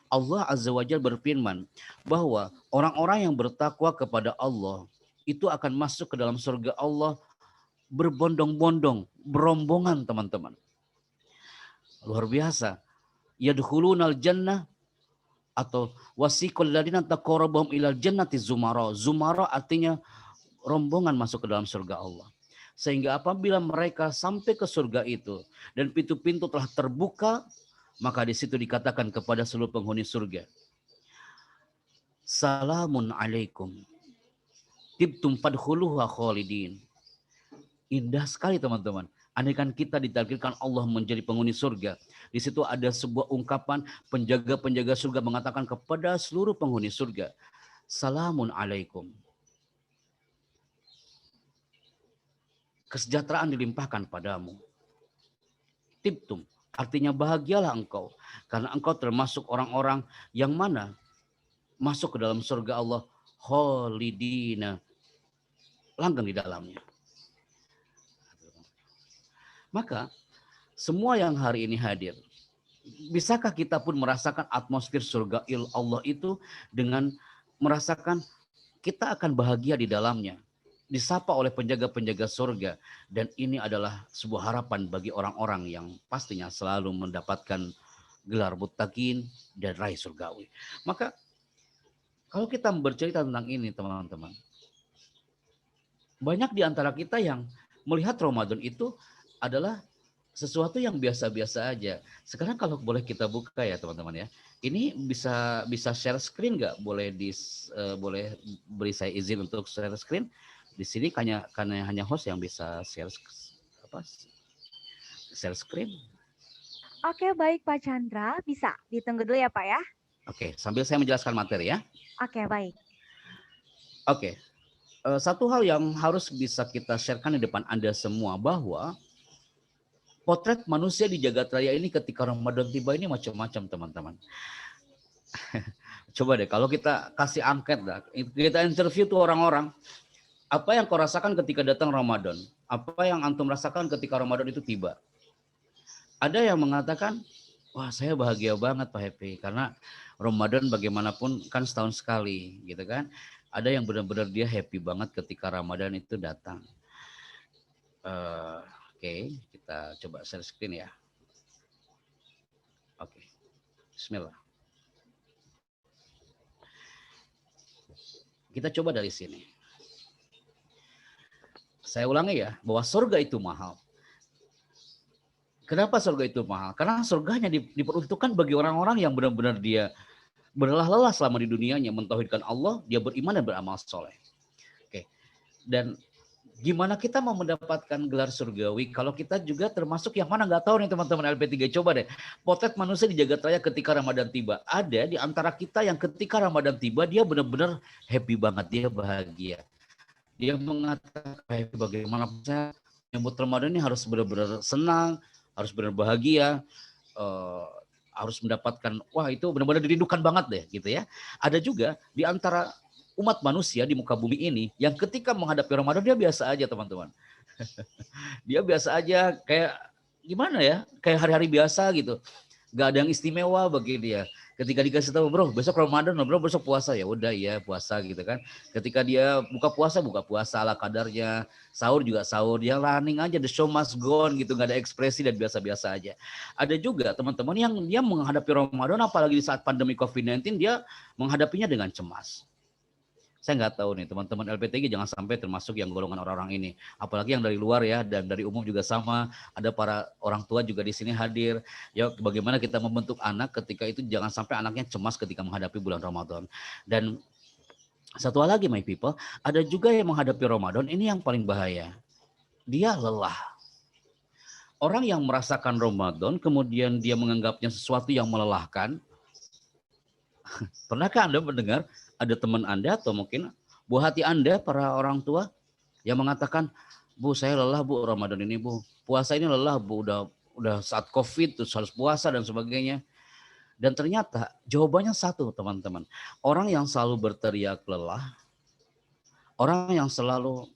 Allah Azza wa Jalla berfirman bahwa orang-orang yang bertakwa kepada Allah itu akan masuk ke dalam surga Allah berbondong-bondong, berombongan, teman-teman. Luar biasa. Yadkhulunal jannah atau wasiqal ladzina taqarrabahum ilal jannati zumara. Zumara artinya rombongan masuk ke dalam surga Allah. Sehingga apabila mereka sampai ke surga itu dan pintu-pintu telah terbuka, maka di situ dikatakan kepada seluruh penghuni surga, salamun alaikum tibtum fadkhuluha khalidin. Indah sekali, teman-teman. Andaikan kita ditakdirkan Allah menjadi penghuni surga, di situ ada sebuah ungkapan penjaga-penjaga surga mengatakan kepada seluruh penghuni surga, salamun alaikum. Kesejahteraan dilimpahkan padamu. Tibtum, artinya bahagialah engkau, karena engkau termasuk orang-orang yang mana masuk ke dalam surga Allah khalidina, langgeng di dalamnya. Maka semua yang hari ini hadir, bisakah kita pun merasakan atmosfer surga Allah itu dengan merasakan kita akan bahagia di dalamnya, disapa oleh penjaga-penjaga surga, dan ini adalah sebuah harapan bagi orang-orang yang pastinya selalu mendapatkan gelar muttaqin dan raih surgawi. Maka kalau kita bercerita tentang ini, teman-teman, banyak di antara kita yang melihat Ramadan itu adalah sesuatu yang biasa-biasa aja. Sekarang kalau boleh kita buka ya teman-teman ya. Ini bisa share screen nggak? Boleh beri saya izin untuk share screen. Di sini karena hanya host yang bisa share screen. Oke, baik Pak Chandra, bisa ditunggu dulu ya Pak ya. Oke, sambil saya menjelaskan materi ya. Oke, baik. Oke. Satu hal yang harus bisa kita sharekan di depan Anda semua bahwa potret manusia di jagat raya ini ketika Ramadan tiba ini macam-macam, teman-teman. Coba deh kalau kita kasih angket dah, kita interview tuh orang-orang, apa yang kau rasakan ketika datang Ramadan? Apa yang antum rasakan ketika Ramadan itu tiba? Ada yang mengatakan, wah saya bahagia banget Pak Happy, karena Ramadan bagaimanapun kan setahun sekali gitu kan. Ada yang benar-benar dia happy banget ketika Ramadan itu datang. Oke, kita coba share screen ya. Oke, bismillah. Kita coba dari sini. Saya ulangi ya, bahwa surga itu mahal. Kenapa surga itu mahal? Karena surganya diperuntukkan bagi orang-orang yang benar-benar dia berlelah-lelah selama di dunianya, mentauhidkan Allah, dia beriman dan beramal soleh. Oke. Dan gimana kita mau mendapatkan gelar surgawi kalau kita juga termasuk yang mana nggak tahu nih teman-teman LP3. Coba deh, potret manusia di jagat raya ketika Ramadan tiba. Ada di antara kita yang ketika Ramadan tiba dia benar-benar happy banget, dia bahagia. Dia mengatakan bagaimana saya menyambut Ramadan ini harus benar-benar senang, harus benar bahagia, harus mendapatkan, wah itu benar-benar dirindukan banget deh gitu ya. Ada juga di antara umat manusia di muka bumi ini yang ketika menghadapi Ramadan dia biasa aja teman-teman. Dia biasa aja kayak gimana ya, kayak hari-hari biasa gitu. Gak ada yang istimewa bagi dia. Ketika dikasih tahu, bro besok Ramadan, bro besok puasa, ya udah ya puasa gitu kan. Ketika dia buka puasa ala kadarnya, sahur juga sahur, dia running aja, the show must go on gitu, nggak ada ekspresi dan biasa-biasa aja. Ada juga teman-teman yang dia menghadapi Ramadan, apalagi di saat pandemi COVID-19, dia menghadapinya dengan cemas. Saya nggak tahu nih teman-teman LP3 jangan sampai termasuk yang golongan orang-orang ini. Apalagi yang dari luar ya, dan dari umum juga sama. Ada para orang tua juga di sini hadir. Ya bagaimana kita membentuk anak ketika itu jangan sampai anaknya cemas ketika menghadapi bulan Ramadan. Dan satu hal lagi my people, ada juga yang menghadapi Ramadan ini yang paling bahaya. Dia lelah. Orang yang merasakan Ramadan kemudian dia menganggapnya sesuatu yang melelahkan. Pernahkah Anda mendengar ada teman Anda atau mungkin buah hati Anda para orang tua yang mengatakan, Bu saya lelah Bu Ramadan ini Bu, puasa ini lelah Bu, udah saat COVID terus harus puasa dan sebagainya. Dan ternyata jawabannya satu teman-teman, orang yang selalu berteriak lelah, orang yang selalu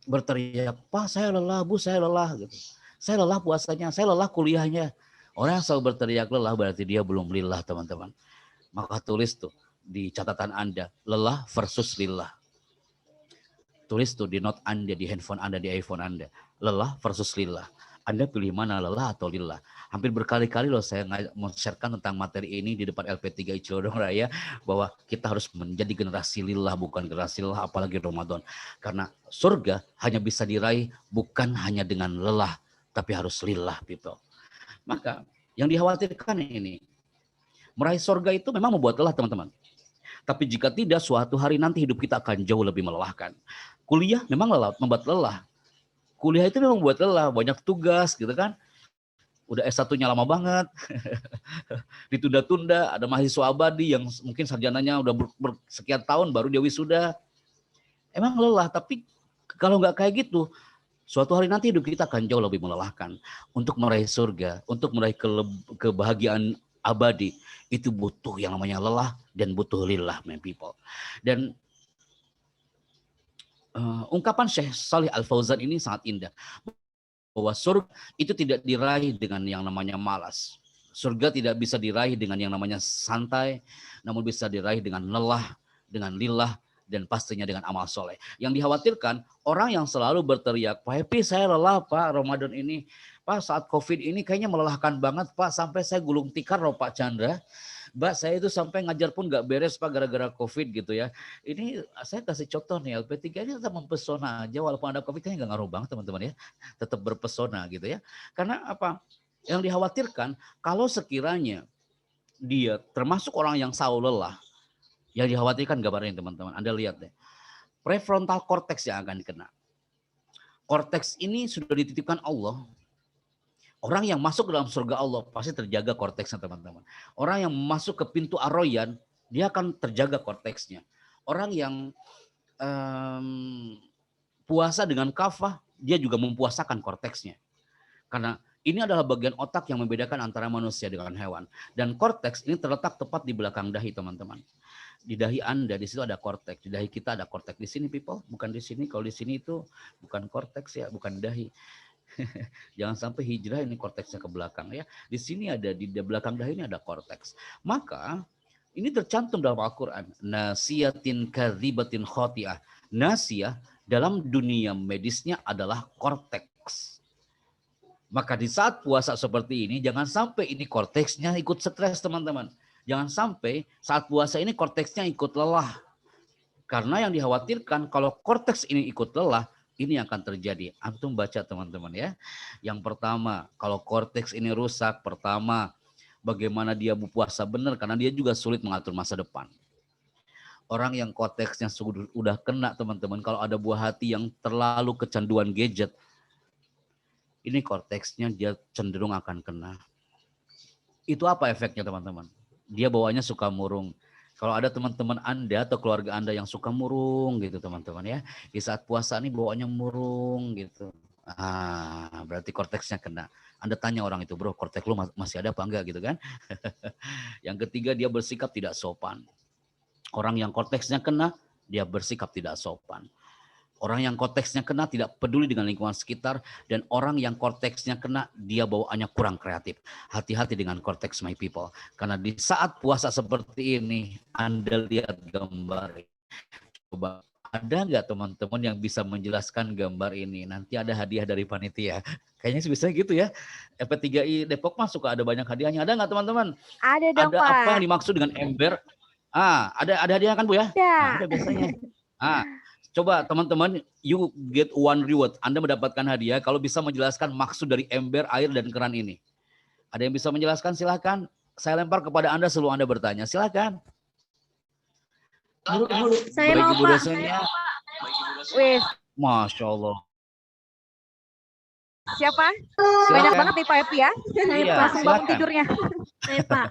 berteriak, Pak saya lelah Bu saya lelah gitu, saya lelah puasanya, saya lelah kuliahnya. Orang yang selalu berteriak lelah berarti dia belum lillah teman-teman. Maka tulis tuh di catatan Anda, lelah versus lillah. Tulis tuh di note Anda, di handphone Anda, di iPhone Anda. Lelah versus lillah. Anda pilih mana, lelah atau lillah? Hampir berkali-kali loh saya mau sharekan tentang materi ini di depan LP3 Cilodong Raya, bahwa kita harus menjadi generasi lillah, bukan generasi lelah, apalagi Ramadan. Karena surga hanya bisa diraih bukan hanya dengan lelah, tapi harus lillah people. Maka yang dikhawatirkan ini, meraih surga itu memang membuat lelah teman-teman. Tapi jika tidak, suatu hari nanti hidup kita akan jauh lebih melelahkan. Kuliah memang membuat lelah. Kuliah itu memang membuat lelah, banyak tugas gitu kan. Udah S1-nya lama banget. Ditunda-tunda, ada mahasiswa abadi yang mungkin sarjananya udah bersekian tahun baru dia wisuda. Emang lelah, tapi kalau nggak kayak gitu, suatu hari nanti hidup kita akan jauh lebih melelahkan. Untuk meraih surga, untuk meraih kebahagiaan abadi, itu butuh yang namanya lelah dan butuh lillah, my people. Dan ungkapan Syekh Shalih Al-Fauzan ini sangat indah, bahwa surga itu tidak diraih dengan yang namanya malas. Surga tidak bisa diraih dengan yang namanya santai, namun bisa diraih dengan lelah, dengan lillah, dan pastinya dengan amal soleh. Yang dikhawatirkan orang yang selalu berteriak, Pak Happy saya lelah Pak Ramadan ini, Pak saat COVID ini kayaknya melelahkan banget Pak, sampai saya gulung tikar loh Pak Chandra. Mbak saya itu sampai ngajar pun gak beres Pak gara-gara COVID gitu ya. Ini saya kasih contoh nih, LP3 ini tetap mempesona aja walaupun ada COVID kayaknya gak ngaruh banget teman-teman ya. Tetap berpesona gitu ya. Karena apa? Yang dikhawatirkan kalau sekiranya dia termasuk orang yang selalu lelah, yang dikhawatirkan gambarnya teman-teman, Anda lihat deh. Prefrontal cortex yang akan dikena. Korteks ini sudah dititipkan Allah. Orang yang masuk dalam surga Allah pasti terjaga korteksnya teman-teman. Orang yang masuk ke pintu Ar-Rayyan, dia akan terjaga korteksnya. Orang yang puasa dengan kafah, dia juga mempuasakan korteksnya. Karena ini adalah bagian otak yang membedakan antara manusia dengan hewan. Dan korteks ini terletak tepat di belakang dahi teman-teman. Di dahi Anda, di situ ada korteks. Di dahi kita ada korteks. Di sini people, bukan di sini. Kalau di sini itu bukan korteks ya, bukan dahi. Jangan sampai hijrah ini korteksnya ke belakang ya. Di sini ada, di belakang dahi ini ada korteks. Maka ini tercantum dalam Al-Quran. Nasiyatin kadhibatin khoti'ah. Nasiyah dalam dunia medisnya adalah korteks. Maka di saat puasa seperti ini, jangan sampai ini korteksnya ikut stres teman-teman. Jangan sampai saat puasa ini korteksnya ikut lelah. Karena yang dikhawatirkan kalau korteks ini ikut lelah, Ini yang akan terjadi. Antum baca teman-teman ya. Yang pertama, kalau korteks ini rusak, pertama bagaimana dia berpuasa benar karena dia juga sulit mengatur masa depan. Orang yang korteksnya sudah kena teman-teman, kalau ada buah hati yang terlalu kecanduan gadget, ini korteksnya dia cenderung akan kena. Itu apa efeknya teman-teman? Dia bawanya suka murung. Kalau ada teman-teman Anda atau keluarga Anda yang suka murung gitu teman-teman ya. Di saat puasa nih bawaannya murung gitu. Berarti korteksnya kena. Anda tanya orang itu, bro, korteks lu masih ada apa enggak gitu kan. Yang ketiga, dia bersikap tidak sopan. Orang yang korteksnya kena, dia bersikap tidak sopan. Orang yang korteksnya kena tidak peduli dengan lingkungan sekitar, dan orang yang korteksnya kena dia bawaannya kurang kreatif. Hati-hati dengan korteks my people. Karena di saat puasa seperti ini, Anda lihat gambar. Coba ada nggak teman-teman yang bisa menjelaskan gambar ini? Nanti ada hadiah dari panitia. Kayaknya sih bisa gitu ya. FP3I Depok mah suka ada banyak hadiahnya. Ada nggak teman-teman? Ada dong, Ada Pak. apa yang dimaksud dengan ember? Ada hadiah kan Bu ya? Ada. Ada biasanya. Coba teman-teman, you get one reward. Anda mendapatkan hadiah kalau bisa menjelaskan maksud dari ember, air, dan keran ini. Ada yang bisa menjelaskan? Silahkan. Saya lempar kepada Anda sebelum Anda bertanya. Silahkan. Saya Baik mau, Ibu Pak. dosennya. Wih, Masya Allah. siapa? Silakan. Banyak banget nih Pak Epi ya. Iya, Langsung bangun silakan. tidurnya. Saya, Pak.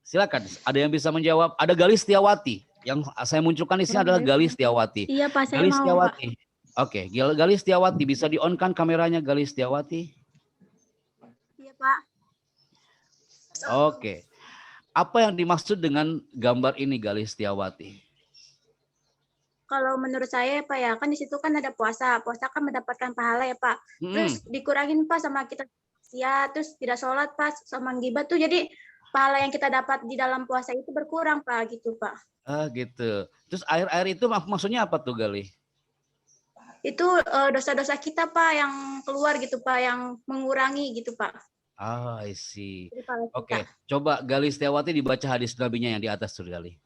Silakan. Ada yang bisa menjawab? Ada Galis Setiawati. Yang saya munculkan di sini adalah Galis Setiawati. Iya, Pak, saya Galis mau, Pak. Setiawati. Oke, Galis Setiawati, bisa di-on-kan kameranya Galis Setiawati? Iya, Pak. Oke. Apa yang dimaksud dengan gambar ini Galis Setiawati? Kalau menurut saya, Pak, ya, kan di situ kan ada puasa. Puasa kan mendapatkan pahala ya, Pak. Terus dikurangin, Pak, sama kita ya, terus tidak sholat, Pak, sama gibah tuh. Jadi pahala yang kita dapat di dalam puasa itu berkurang, Pak, gitu, Pak. Gitu. Terus air-air itu maksudnya apa tuh Gali? Itu dosa-dosa kita, Pak, yang keluar gitu, Pak, yang mengurangi gitu, Pak. I see. Jadi, pahala kita. Oke, coba Gali Setiawati dibaca hadis nabinya yang di atas tuh Gali.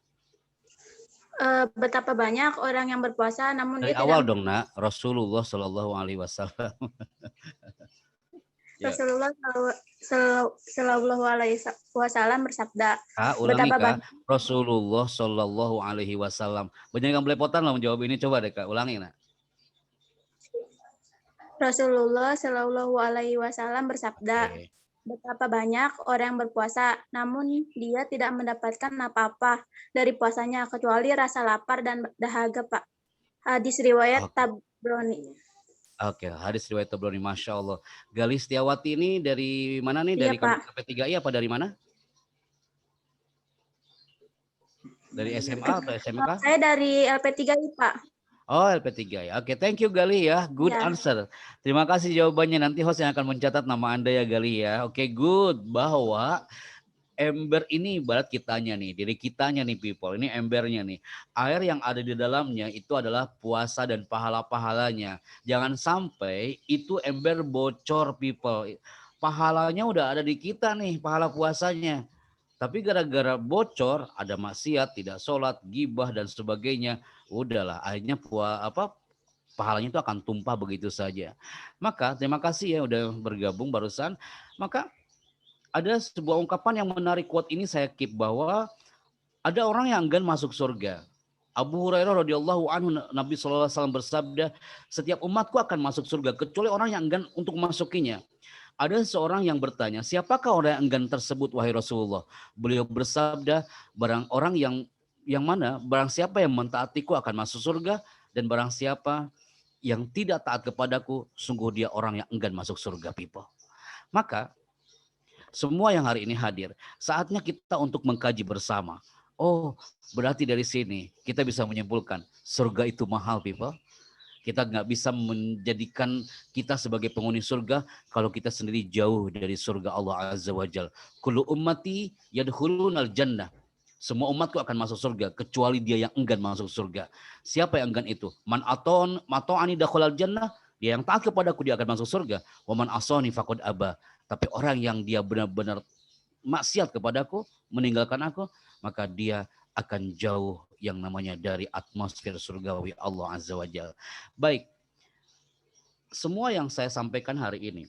Betapa banyak orang yang berpuasa namun Dari dia awal tidak dong nak, Rasulullah Shallallahu Alaihi Wasallam. Ya. Rasulullah Shallallahu Alaihi Wasallam bersabda. Ulangi Betapa Kak, banyak Rasulullah Shallallahu Alaihi Wasallam. Banyak yang belepotan lah menjawab ini, coba deh Kak, ulangi nak. Rasulullah Shallallahu Alaihi Wasallam bersabda. Oke. Betapa banyak orang yang berpuasa, namun dia tidak mendapatkan apa-apa dari puasanya kecuali rasa lapar dan dahaga, Pak. Hadis riwayat Tabrani. Oke, hadis riwayat Tabrani, Masya Allah. Galis Setiawati ini dari mana nih? Iya, Dari Pak. KP3I apa dari mana? Dari SMA atau SMK? Saya dari LP3I, Pak. Oh, LP3 ya. Oke, thank you Gali ya. Good Ya. answer. Terima kasih jawabannya. Nanti host yang akan mencatat nama Anda ya Gali ya. Oke, good. Bahwa ember ini ibarat kitanya nih, diri kitanya nih people. Ini embernya nih. Air yang ada di dalamnya itu adalah puasa dan pahala-pahalanya. Jangan sampai itu ember bocor people. Pahalanya udah ada di kita nih, pahala puasanya. Tapi gara-gara bocor, ada maksiat, tidak sholat, gibah dan sebagainya, udahlah akhirnya pahalanya itu akan tumpah begitu saja. Maka terima kasih ya udah bergabung barusan. Maka ada sebuah ungkapan yang menarik, quote ini saya keep, bahwa ada orang yang enggan masuk surga. Abu Hurairah radhiyallahu anhu, Nabi SAW bersabda, setiap umatku akan masuk surga kecuali orang yang enggan untuk memasukinya. Ada seorang yang bertanya, siapakah orang yang enggan tersebut wahai Rasulullah? Beliau bersabda, barang orang yang mana? Barang siapa yang mentaatiku akan masuk surga, dan barang siapa yang tidak taat kepadaku, sungguh dia orang yang enggan masuk surga, people. Maka semua yang hari ini hadir, saatnya kita untuk mengkaji bersama. Oh, berarti dari sini kita bisa menyimpulkan surga itu mahal, people. Kita nggak bisa menjadikan kita sebagai penghuni surga kalau kita sendiri jauh dari surga Allah Azza wa Jalla. Kullu ummati yadkhulunal jannah. Semua umatku akan masuk surga kecuali dia yang enggan masuk surga. Siapa yang enggan itu? Man ata'ani dakhalal jannah, dia yang taat kepadaku dia akan masuk surga. Wa man asani faqad aba. Tapi orang yang dia benar-benar maksiat kepadaku, meninggalkan aku, maka dia akan jauh yang namanya dari atmosfer surgawi Allah Azza wa Jalla. Baik, semua yang saya sampaikan hari ini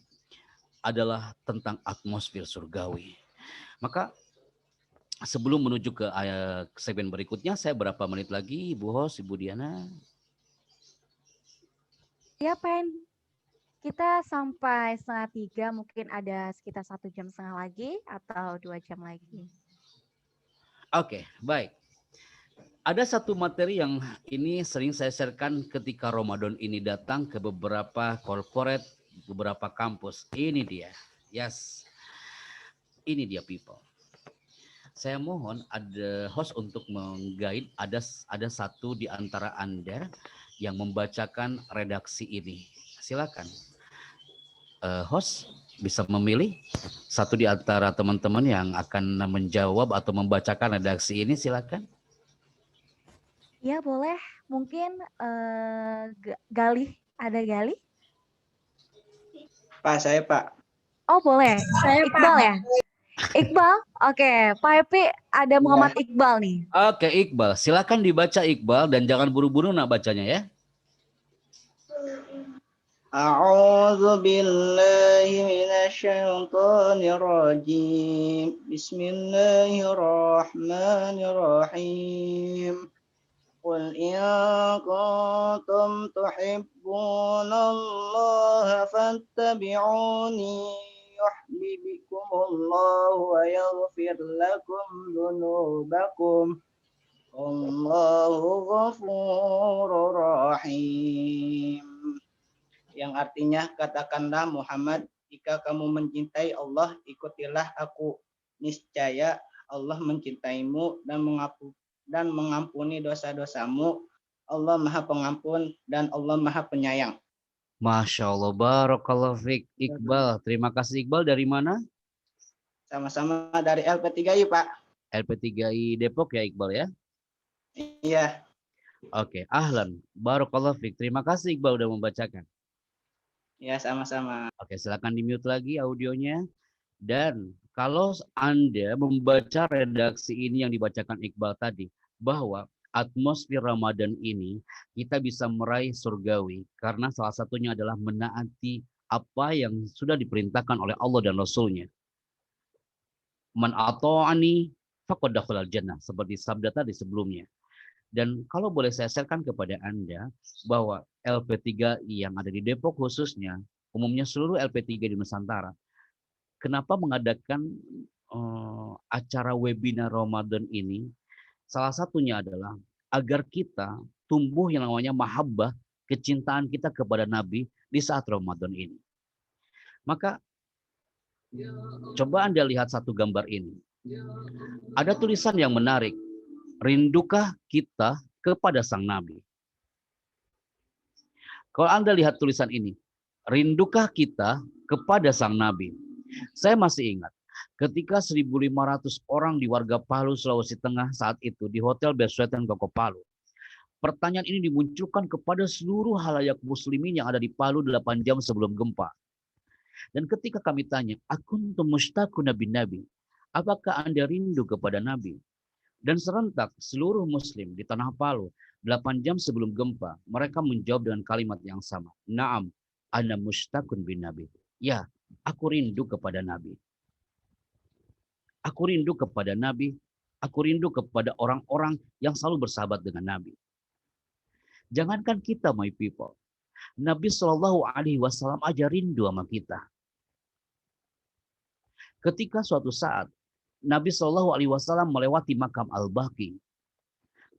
adalah tentang atmosfer surgawi. Maka sebelum menuju ke segmen berikutnya, saya berapa menit lagi, Ibu Host, Ibu Diana? Ya, Pen. Kita sampai 2:30, mungkin ada sekitar 1,5 jam lagi atau 2 jam lagi. Oke, baik. Ada satu materi yang ini sering saya sharekan ketika Ramadan ini datang ke beberapa corporate, beberapa kampus. Ini dia. Yes. Ini dia people. Saya mohon ada host untuk mengguide, ada satu di antara Anda yang membacakan redaksi ini. Silakan. Host bisa memilih satu di antara teman-teman yang akan menjawab atau membacakan redaksi ini, silakan. Ya, boleh. Mungkin Galih, ada Galih? Pak, saya Pak. Oh, boleh. Saya Iqbal ya? Iqbal? Oke, Pak Happy ada Muhammad Iqbal nih. Oke, Iqbal. Silakan dibaca Iqbal dan jangan buru-buru nak bacanya ya. A'udzu billahi minasyaitonir rajim. Bismillahirrahmanirrahim. Qul in kuntum tuhibbunallaha fattabi'uni yuhibbukumullahu wa yaghfir lakum dzunubakum. Allahu ghafurur rahim. Yang artinya, katakanlah Muhammad, jika kamu mencintai Allah, ikutilah aku. Niscaya Allah mencintaimu dan mengampuni dosa-dosamu. Allah Maha Pengampun dan Allah Maha Penyayang. Masya Allah, barakallahu fiik Iqbal. Terima kasih Iqbal. Dari mana? Sama-sama dari LP3I, Pak. LP3I Depok ya Iqbal ya? Iya. Oke, ahlan. Barakallahu fiik. Terima kasih Iqbal udah membacakan. Ya, sama-sama. Oke, silakan di-mute lagi audionya. Dan kalau Anda membaca redaksi ini yang dibacakan Iqbal tadi, bahwa atmosfer Ramadan ini kita bisa meraih surgawi karena salah satunya adalah menaati apa yang sudah diperintahkan oleh Allah dan Rasul-Nya. Man ata'ani faqad dakhalal jannah, seperti sabda tadi sebelumnya. Dan kalau boleh saya sharekan kepada Anda bahwa LP3I yang ada di Depok khususnya, umumnya seluruh LP3 di Nusantara, kenapa mengadakan acara webinar Ramadan ini? Salah satunya adalah agar kita tumbuh yang namanya mahabbah, kecintaan kita kepada Nabi di saat Ramadan ini. Maka coba Anda lihat satu gambar ini. Ada tulisan yang menarik. Rindukah kita kepada sang Nabi? Kalau Anda lihat tulisan ini, rindukah kita kepada sang Nabi? Saya masih ingat ketika 1.500 orang di warga Palu, Sulawesi Tengah saat itu di Hotel Besuitan Koko Palu. Pertanyaan ini dimunculkan kepada seluruh halayak muslimin yang ada di Palu 8 jam sebelum gempa. Dan ketika kami tanya, akuntum mushtaquna bin Nabi? Apakah Anda rindu kepada Nabi? Dan serentak seluruh muslim di Tanah Palu 8 jam sebelum gempa, mereka menjawab dengan kalimat yang sama. Naam, ana mushtaqun bin Nabi. Ya, aku rindu kepada Nabi. Aku rindu kepada Nabi. Aku rindu kepada orang-orang yang selalu bersahabat dengan Nabi. Jangankan kita, my people. Nabi SAW aja rindu sama kita. Ketika suatu saat Nabi SAW melewati makam Al-Baqi.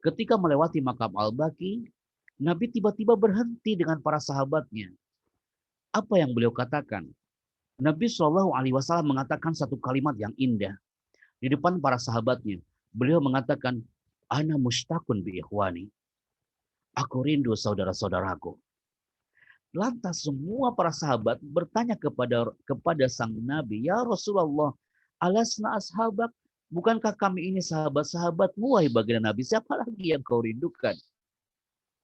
Ketika melewati makam Al-Baqi, Nabi tiba-tiba berhenti dengan para sahabatnya. Apa yang beliau katakan? Nabi SAW mengatakan satu kalimat yang indah. Di depan para sahabatnya, beliau mengatakan, Ana mushtaqun bi ikhwani. Aku rindu saudara-saudaraku. Lantas semua para sahabat bertanya kepada sang Nabi, Ya Rasulullah, alasna ashabak, bukankah kami ini sahabat-sahabatmu, wahai baginda Nabi, siapa lagi yang kau rindukan?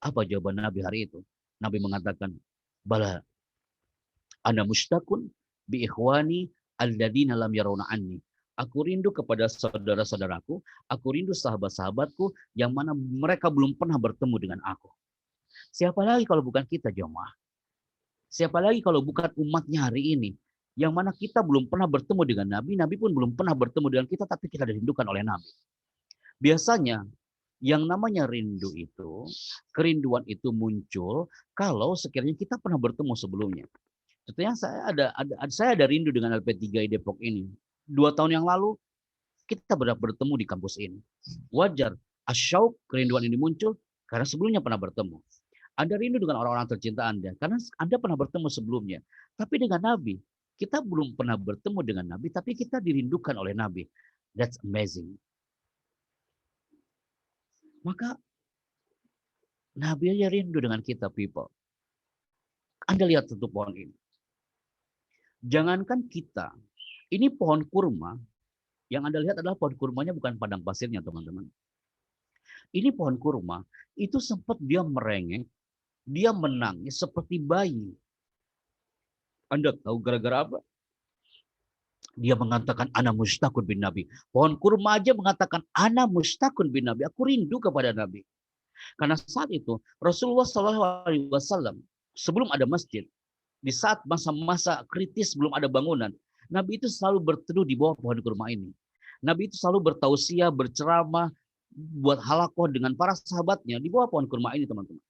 Apa jawaban Nabi hari itu? Nabi mengatakan, Bala, ana mushtaqun bi ikhwani alladina lam yarawna anni. Aku rindu kepada saudara-saudaraku, aku rindu sahabat-sahabatku yang mana mereka belum pernah bertemu dengan aku. Siapa lagi kalau bukan kita, jemaah? Siapa lagi kalau bukan umatnya hari ini, yang mana kita belum pernah bertemu dengan Nabi, Nabi pun belum pernah bertemu dengan kita, tapi kita dirindukan oleh Nabi. Biasanya yang namanya rindu itu, kerinduan itu muncul kalau sekiranya kita pernah bertemu sebelumnya. Contohnya saya ada rindu dengan LP3I Depok ini. 2 tahun yang lalu kita bertemu di kampus ini. Wajar, asyauq, kerinduan ini muncul karena sebelumnya pernah bertemu. Anda rindu dengan orang-orang tercinta Anda karena Anda pernah bertemu sebelumnya. Tapi dengan Nabi, kita belum pernah bertemu dengan Nabi, tapi kita dirindukan oleh Nabi. That's amazing. Maka Nabi aja rindu dengan kita, people. Anda lihat satu pohon ini. Jangankan kita, ini pohon kurma, yang Anda lihat adalah pohon kurmanya bukan padang pasirnya, teman-teman. Ini pohon kurma, itu sempat dia merengek, dia menangis seperti bayi. Anda tahu gara-gara apa? Dia mengatakan, ana mustaqun bin Nabi. Pohon kurma aja mengatakan, ana mustaqun bin Nabi. Aku rindu kepada Nabi. Karena saat itu Rasulullah SAW sebelum ada masjid, di saat masa-masa kritis belum ada bangunan, Nabi itu selalu berteduh di bawah pohon kurma ini. Nabi itu selalu bertausiah, berceramah, buat halakoh dengan para sahabatnya di bawah pohon kurma ini, teman-teman.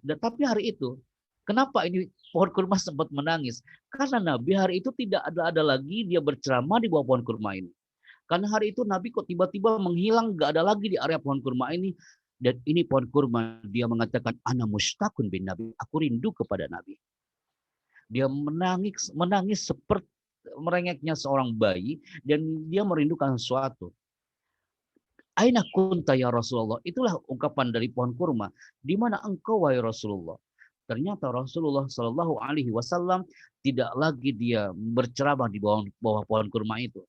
Dan tapi hari itu, kenapa ini pohon kurma sempat menangis? Karena Nabi hari itu tidak ada lagi dia berceramah di bawah pohon kurma ini. Karena hari itu Nabi kok tiba-tiba menghilang, gak ada lagi di area pohon kurma ini. Dan ini pohon kurma, dia mengatakan, ana mustaqun bin Nabi. Aku rindu kepada Nabi. Dia menangis seperti merengeknya seorang bayi, dan dia merindukan sesuatu. Aina kunta ya Rasulullah. Itulah ungkapan dari pohon kurma. Di mana engkau wahai Rasulullah? Ternyata Rasulullah Shallallahu Alaihi Wasallam tidak lagi dia berceramah di bawah pohon kurma itu,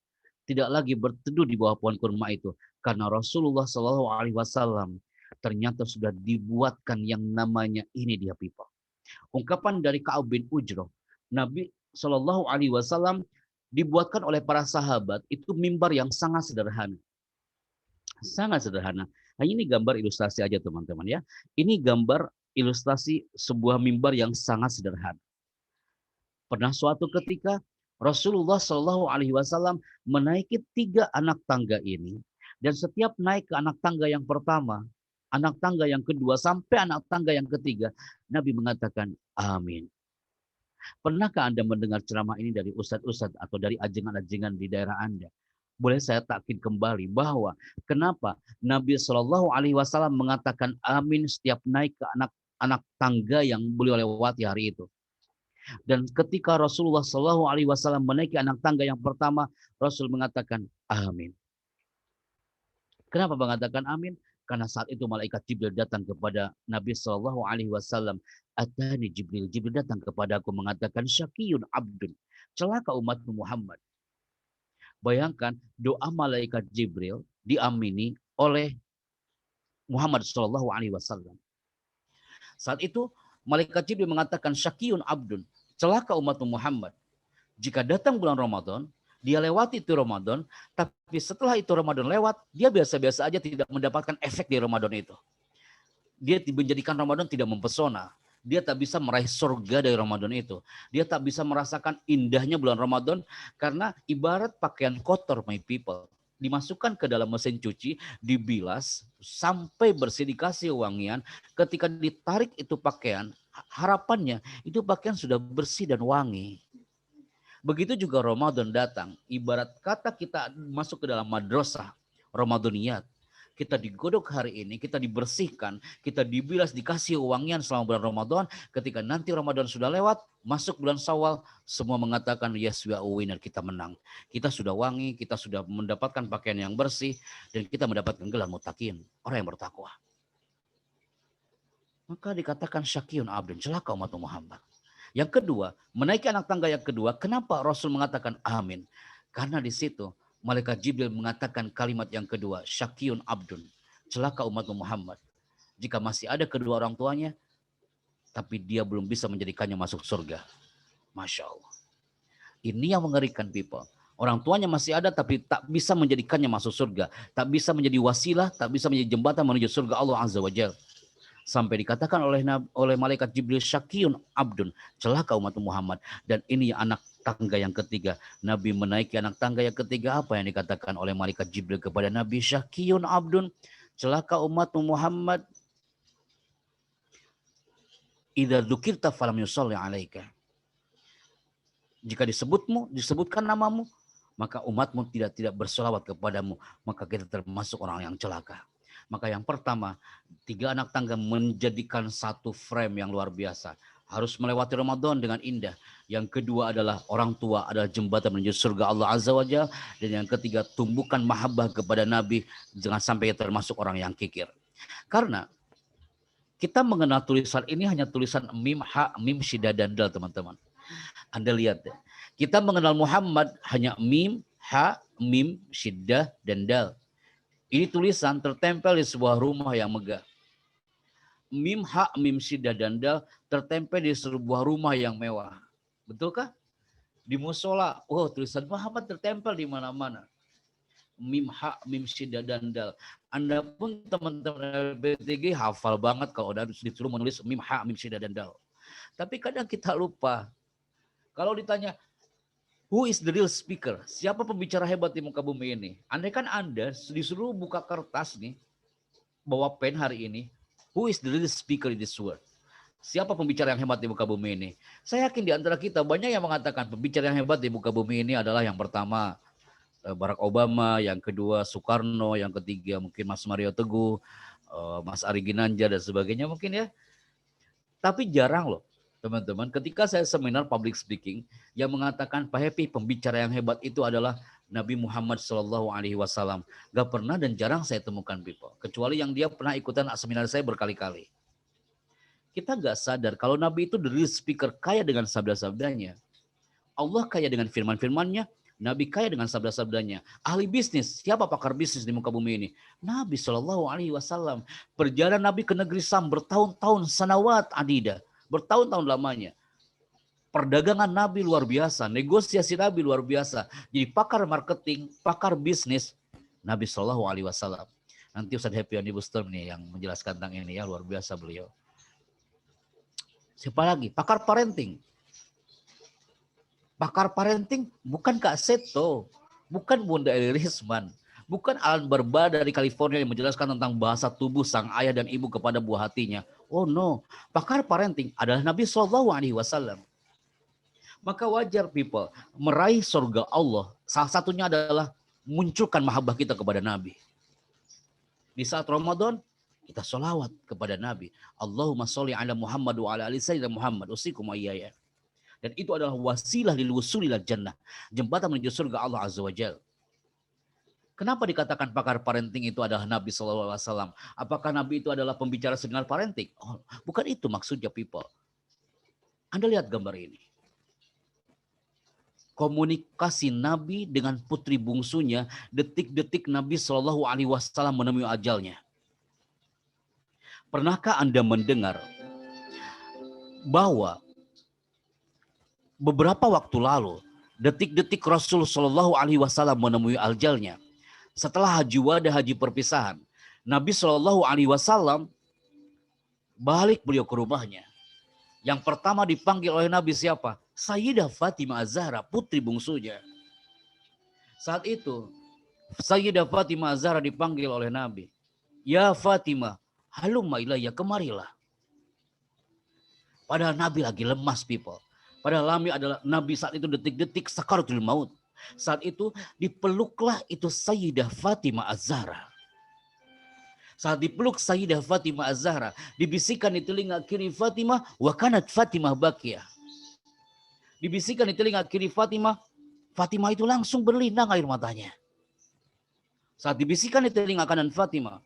tidak lagi berteduh di bawah pohon kurma itu, karena Rasulullah Shallallahu Alaihi Wasallam ternyata sudah dibuatkan yang namanya ini dia people. Ungkapan dari Ka'ab bin Ujrah, Nabi Shallallahu Alaihi Wasallam dibuatkan oleh para sahabat itu mimbar yang sangat sederhana. Sangat sederhana. Hanya ini gambar ilustrasi aja teman-teman ya. Ini gambar ilustrasi sebuah mimbar yang sangat sederhana. Pernah suatu ketika Rasulullah Shallallahu Alaihi Wasallam menaiki 3 anak tangga ini, dan setiap naik ke anak tangga yang pertama, anak tangga yang kedua, sampai anak tangga yang ketiga, Nabi mengatakan amin. Pernahkah Anda mendengar ceramah ini dari ustadz-ustadz atau dari ajengan-ajengan di daerah Anda? Boleh saya takkid kembali bahwa kenapa Nabi Shallallahu Alaihi Wasallam mengatakan amin setiap naik ke anak tangga yang beliau lewati hari itu. Dan ketika Rasulullah Shallallahu Alaihi Wasallam menaiki anak tangga yang pertama, Rasul mengatakan amin. Kenapa mengatakan amin? Karena saat itu malaikat Jibril datang kepada Nabi Shallallahu Alaihi Wasallam. Atani Jibril, Jibril datang kepadaku mengatakan syakiyun abdun, celaka umatmu Muhammad. Bayangkan doa malaikat Jibril diamini oleh Muhammad Shallallahu Alaihi Wasallam. Saat itu malaikat Jibril mengatakan syakiyun abdun, celaka umat Muhammad. Jika datang bulan Ramadan, dia lewati itu Ramadan, tapi setelah itu Ramadan lewat, dia biasa-biasa aja tidak mendapatkan efek di Ramadan itu. Dia menjadikan Ramadan tidak mempesona. Dia tak bisa meraih surga dari Ramadan itu. Dia tak bisa merasakan indahnya bulan Ramadan karena ibarat pakaian kotor, my people. Dimasukkan ke dalam mesin cuci, dibilas, sampai bersih, dikasih wangian. Ketika ditarik itu pakaian, harapannya itu pakaian sudah bersih dan wangi. Begitu juga Ramadan datang. Ibarat kata kita masuk ke dalam madrasah Ramadaniyat. Kita digodok hari ini, kita dibersihkan, kita dibilas, dikasih wangian selama bulan Ramadan. Ketika nanti Ramadan sudah lewat, masuk bulan Syawal, semua mengatakan yes we are winner, kita menang. Kita sudah wangi, kita sudah mendapatkan pakaian yang bersih, dan kita mendapatkan gelar muttaqin, orang yang bertakwa. Maka dikatakan syakiyun abdun, celaka umat Muhammad. Yang kedua, menaiki anak tangga yang kedua, kenapa Rasul mengatakan amin? Karena di situ malaikat Jibril mengatakan kalimat yang kedua, syakiyun abdun, celaka umat Muhammad. Jika masih ada kedua orang tuanya, tapi dia belum bisa menjadikannya masuk surga. Masya Allah. Ini yang mengerikan people. Orang tuanya masih ada tapi tak bisa menjadikannya masuk surga. Tak bisa menjadi wasilah, tak bisa menjadi jembatan menuju surga Allah Azza wa Jalla. Sampai dikatakan oleh malaikat Jibril, syakiyun abdun, celaka umat Muhammad. Dan ini anak tangga yang ketiga. Nabi menaiki anak tangga yang ketiga. Apa yang dikatakan oleh malaikat Jibril kepada Nabi? Syakiyun abdun, celaka umat Muhammad. Idza dzukirta falam yusalli alaika. Jika disebutkan namamu, maka umatmu tidak bersolawat kepadamu, maka kita termasuk orang yang celaka. Maka yang pertama, 3 anak tangga menjadikan satu frame yang luar biasa. Harus melewati Ramadan dengan indah. Yang kedua adalah orang tua adalah jembatan menuju surga Allah Azza wa Jalla. Dan yang ketiga, tumbuhkan mahabbah kepada Nabi. Jangan sampai termasuk orang yang kikir. Karena kita mengenal tulisan ini hanya tulisan mim, ha, mim, syiddah, dan dal, teman-teman. Anda lihat ya. Kita mengenal Muhammad hanya mim, ha, mim, syiddah, dan dal. Ini tulisan tertempel di sebuah rumah yang megah. Mim, ha, mim, syiddah, dan dal tertempel di sebuah rumah yang mewah. Betulkah? Di musola, oh tulisan Muhammad tertempel di mana-mana. Mim, ha, mim, syiddah, dan dal. Anda pun teman-teman LPTG hafal banget kalau udah disuruh menulis mim, ha, mim, syiddah, dan dal. Tapi kadang kita lupa. Kalau ditanya, who is the real speaker? Siapa pembicara hebat di muka bumi ini? Andai kan Anda disuruh buka kertas nih, bawa pen hari ini, who is the real speaker in this world? Siapa pembicara yang hebat di muka bumi ini? Saya yakin di antara kita banyak yang mengatakan pembicara yang hebat di muka bumi ini adalah yang pertama Barack Obama, yang kedua Soekarno, yang ketiga mungkin Mas Mario Teguh, Mas Ari Ginanjar dan sebagainya mungkin ya. Tapi jarang loh. Teman-teman, ketika saya seminar public speaking yang mengatakan Pak Happy pembicara yang hebat itu adalah Nabi Muhammad SAW. Gak pernah dan jarang saya temukan people. Kecuali yang dia pernah ikutan seminar saya berkali-kali. Kita gak sadar kalau Nabi itu the real speaker, kaya dengan sabda-sabdanya. Allah kaya dengan firman-firmannya. Nabi kaya dengan sabda-sabdanya. Ahli bisnis, siapa pakar bisnis di muka bumi ini? Nabi SAW. Perjalanan Nabi ke negeri Sam bertahun-tahun, sanawat adidah. Bertahun-tahun lamanya. Perdagangan Nabi luar biasa, negosiasi Nabi luar biasa. Jadi pakar marketing, pakar bisnis Nabi SAW. Nanti Ustaz Happy Andi Bustom nih yang menjelaskan tentang ini ya, luar biasa beliau. Siapa lagi? Pakar parenting. Pakar parenting bukan Kak Seto, bukan Bunda Eli Risman, bukan Alan Barba dari California yang menjelaskan tentang bahasa tubuh sang ayah dan ibu kepada buah hatinya. Oh no, pakar parenting adalah Nabi SAW. Maka wajar people meraih surga Allah. Salah satunya adalah munculkan mahabbah kita kepada Nabi. Di saat Ramadan kita sholawat kepada Nabi. Allahumma sholli ala Muhammad wa ala ali sayyidina Muhammad usikum wa iyaya. Dan itu adalah wasilah lil wusuli ila jannah, jembatan menuju surga Allah Azza wa Jalla. Kenapa dikatakan pakar parenting itu adalah Nabi SAW? Apakah Nabi itu adalah pembicara seminar parenting? Oh, bukan itu maksudnya people. Anda lihat gambar ini. Komunikasi Nabi dengan putri bungsunya, detik-detik Nabi SAW menemui ajalnya. Pernahkah Anda mendengar bahwa beberapa waktu lalu, detik-detik Rasul SAW menemui ajalnya? Setelah haji wada, haji perpisahan, Nabi SAW balik beliau ke rumahnya. Yang pertama dipanggil oleh Nabi siapa? Sayyidah Fatimah Az-Zahra, putri bungsunya. Saat itu, Sayyidah Fatimah Az-Zahra dipanggil oleh Nabi. Ya Fatimah, halumma ilayya, kemarilah. Padahal Nabi lagi lemas people. Padahal Nabi saat itu detik-detik sakaratul maut. Saat itu dipeluklah itu Sayyidah Fatimah Az-Zahra. Saat dipeluk Sayyidah Fatimah Az-Zahra, dibisikkan di telinga kiri Fatimah, wa kanat Fatimah bakiyah. Dibisikkan di telinga kiri Fatimah, Fatimah itu langsung berlinang air matanya. Saat dibisikkan di telinga kanan Fatimah,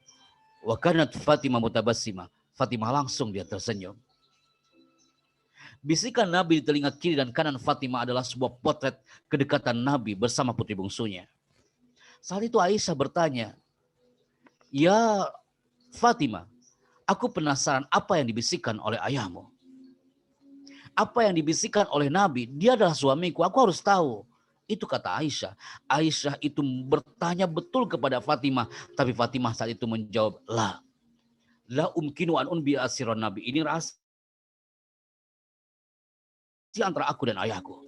wa kanat Fatimah mutabassimah, Fatimah langsung dia tersenyum. Bisikan Nabi di telinga kiri dan kanan Fatimah adalah sebuah potret kedekatan Nabi bersama putri bungsunya. Saat itu Aisyah bertanya, ya Fatimah, aku penasaran apa yang dibisikkan oleh ayahmu. Apa yang dibisikkan oleh Nabi, dia adalah suamiku, aku harus tahu. Itu kata Aisyah. Aisyah itu bertanya betul kepada Fatimah, tapi Fatimah saat itu menjawab, lah. La umkinu an unbi asiran Nabi. Ini rahasia antara aku dan ayahku.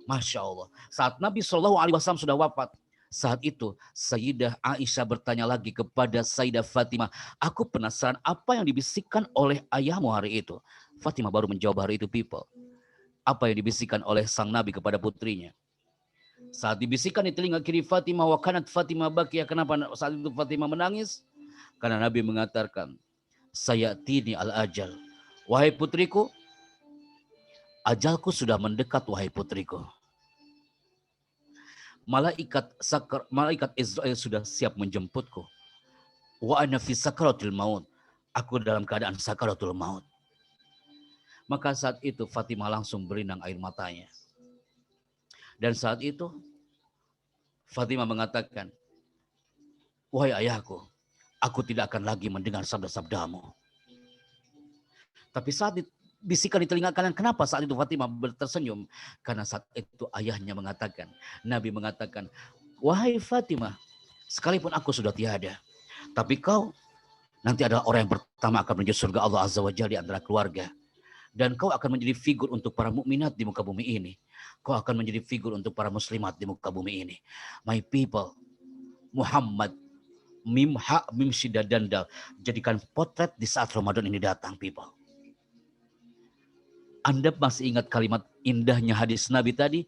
Masya Allah. Saat Nabi SAW sudah wafat, saat itu Sayyidah Aisyah bertanya lagi kepada Sayyidah Fatimah, aku penasaran apa yang dibisikkan oleh ayahmu hari itu. Fatimah baru menjawab hari itu, people. Apa yang dibisikkan oleh sang Nabi kepada putrinya. Saat dibisikkan di telinga kiri Fatimah, wa kanat Fatimah bakia. Kenapa saat itu Fatimah menangis? Karena Nabi mengatakan, sayatini al-ajal. Wahai putriku, ajalku sudah mendekat, wahai putriku. Malaikat Israel sudah siap menjemputku. Wa ana fi sakaratil maut. Aku dalam keadaan sakaratul maut. Maka saat itu Fatimah langsung berinang air matanya. Dan saat itu Fatimah mengatakan, wahai ayahku, aku tidak akan lagi mendengar sabda-sabdamu. Tapi saat bisikan di telinga kanan, kenapa saat itu Fatimah tersenyum? Karena saat itu ayahnya mengatakan, Nabi mengatakan, wahai Fatimah, sekalipun aku sudah tiada, tapi kau nanti adalah orang yang pertama akan menuju surga Allah Azza wa Jalla di antara keluarga. Dan kau akan menjadi figur untuk para mukminat di muka bumi ini. Kau akan menjadi figur untuk para muslimat di muka bumi ini. My people, Muhammad mimha mimsida dandal, jadikan potret di saat Ramadan ini datang, people. Anda masih ingat kalimat indahnya hadis Nabi tadi?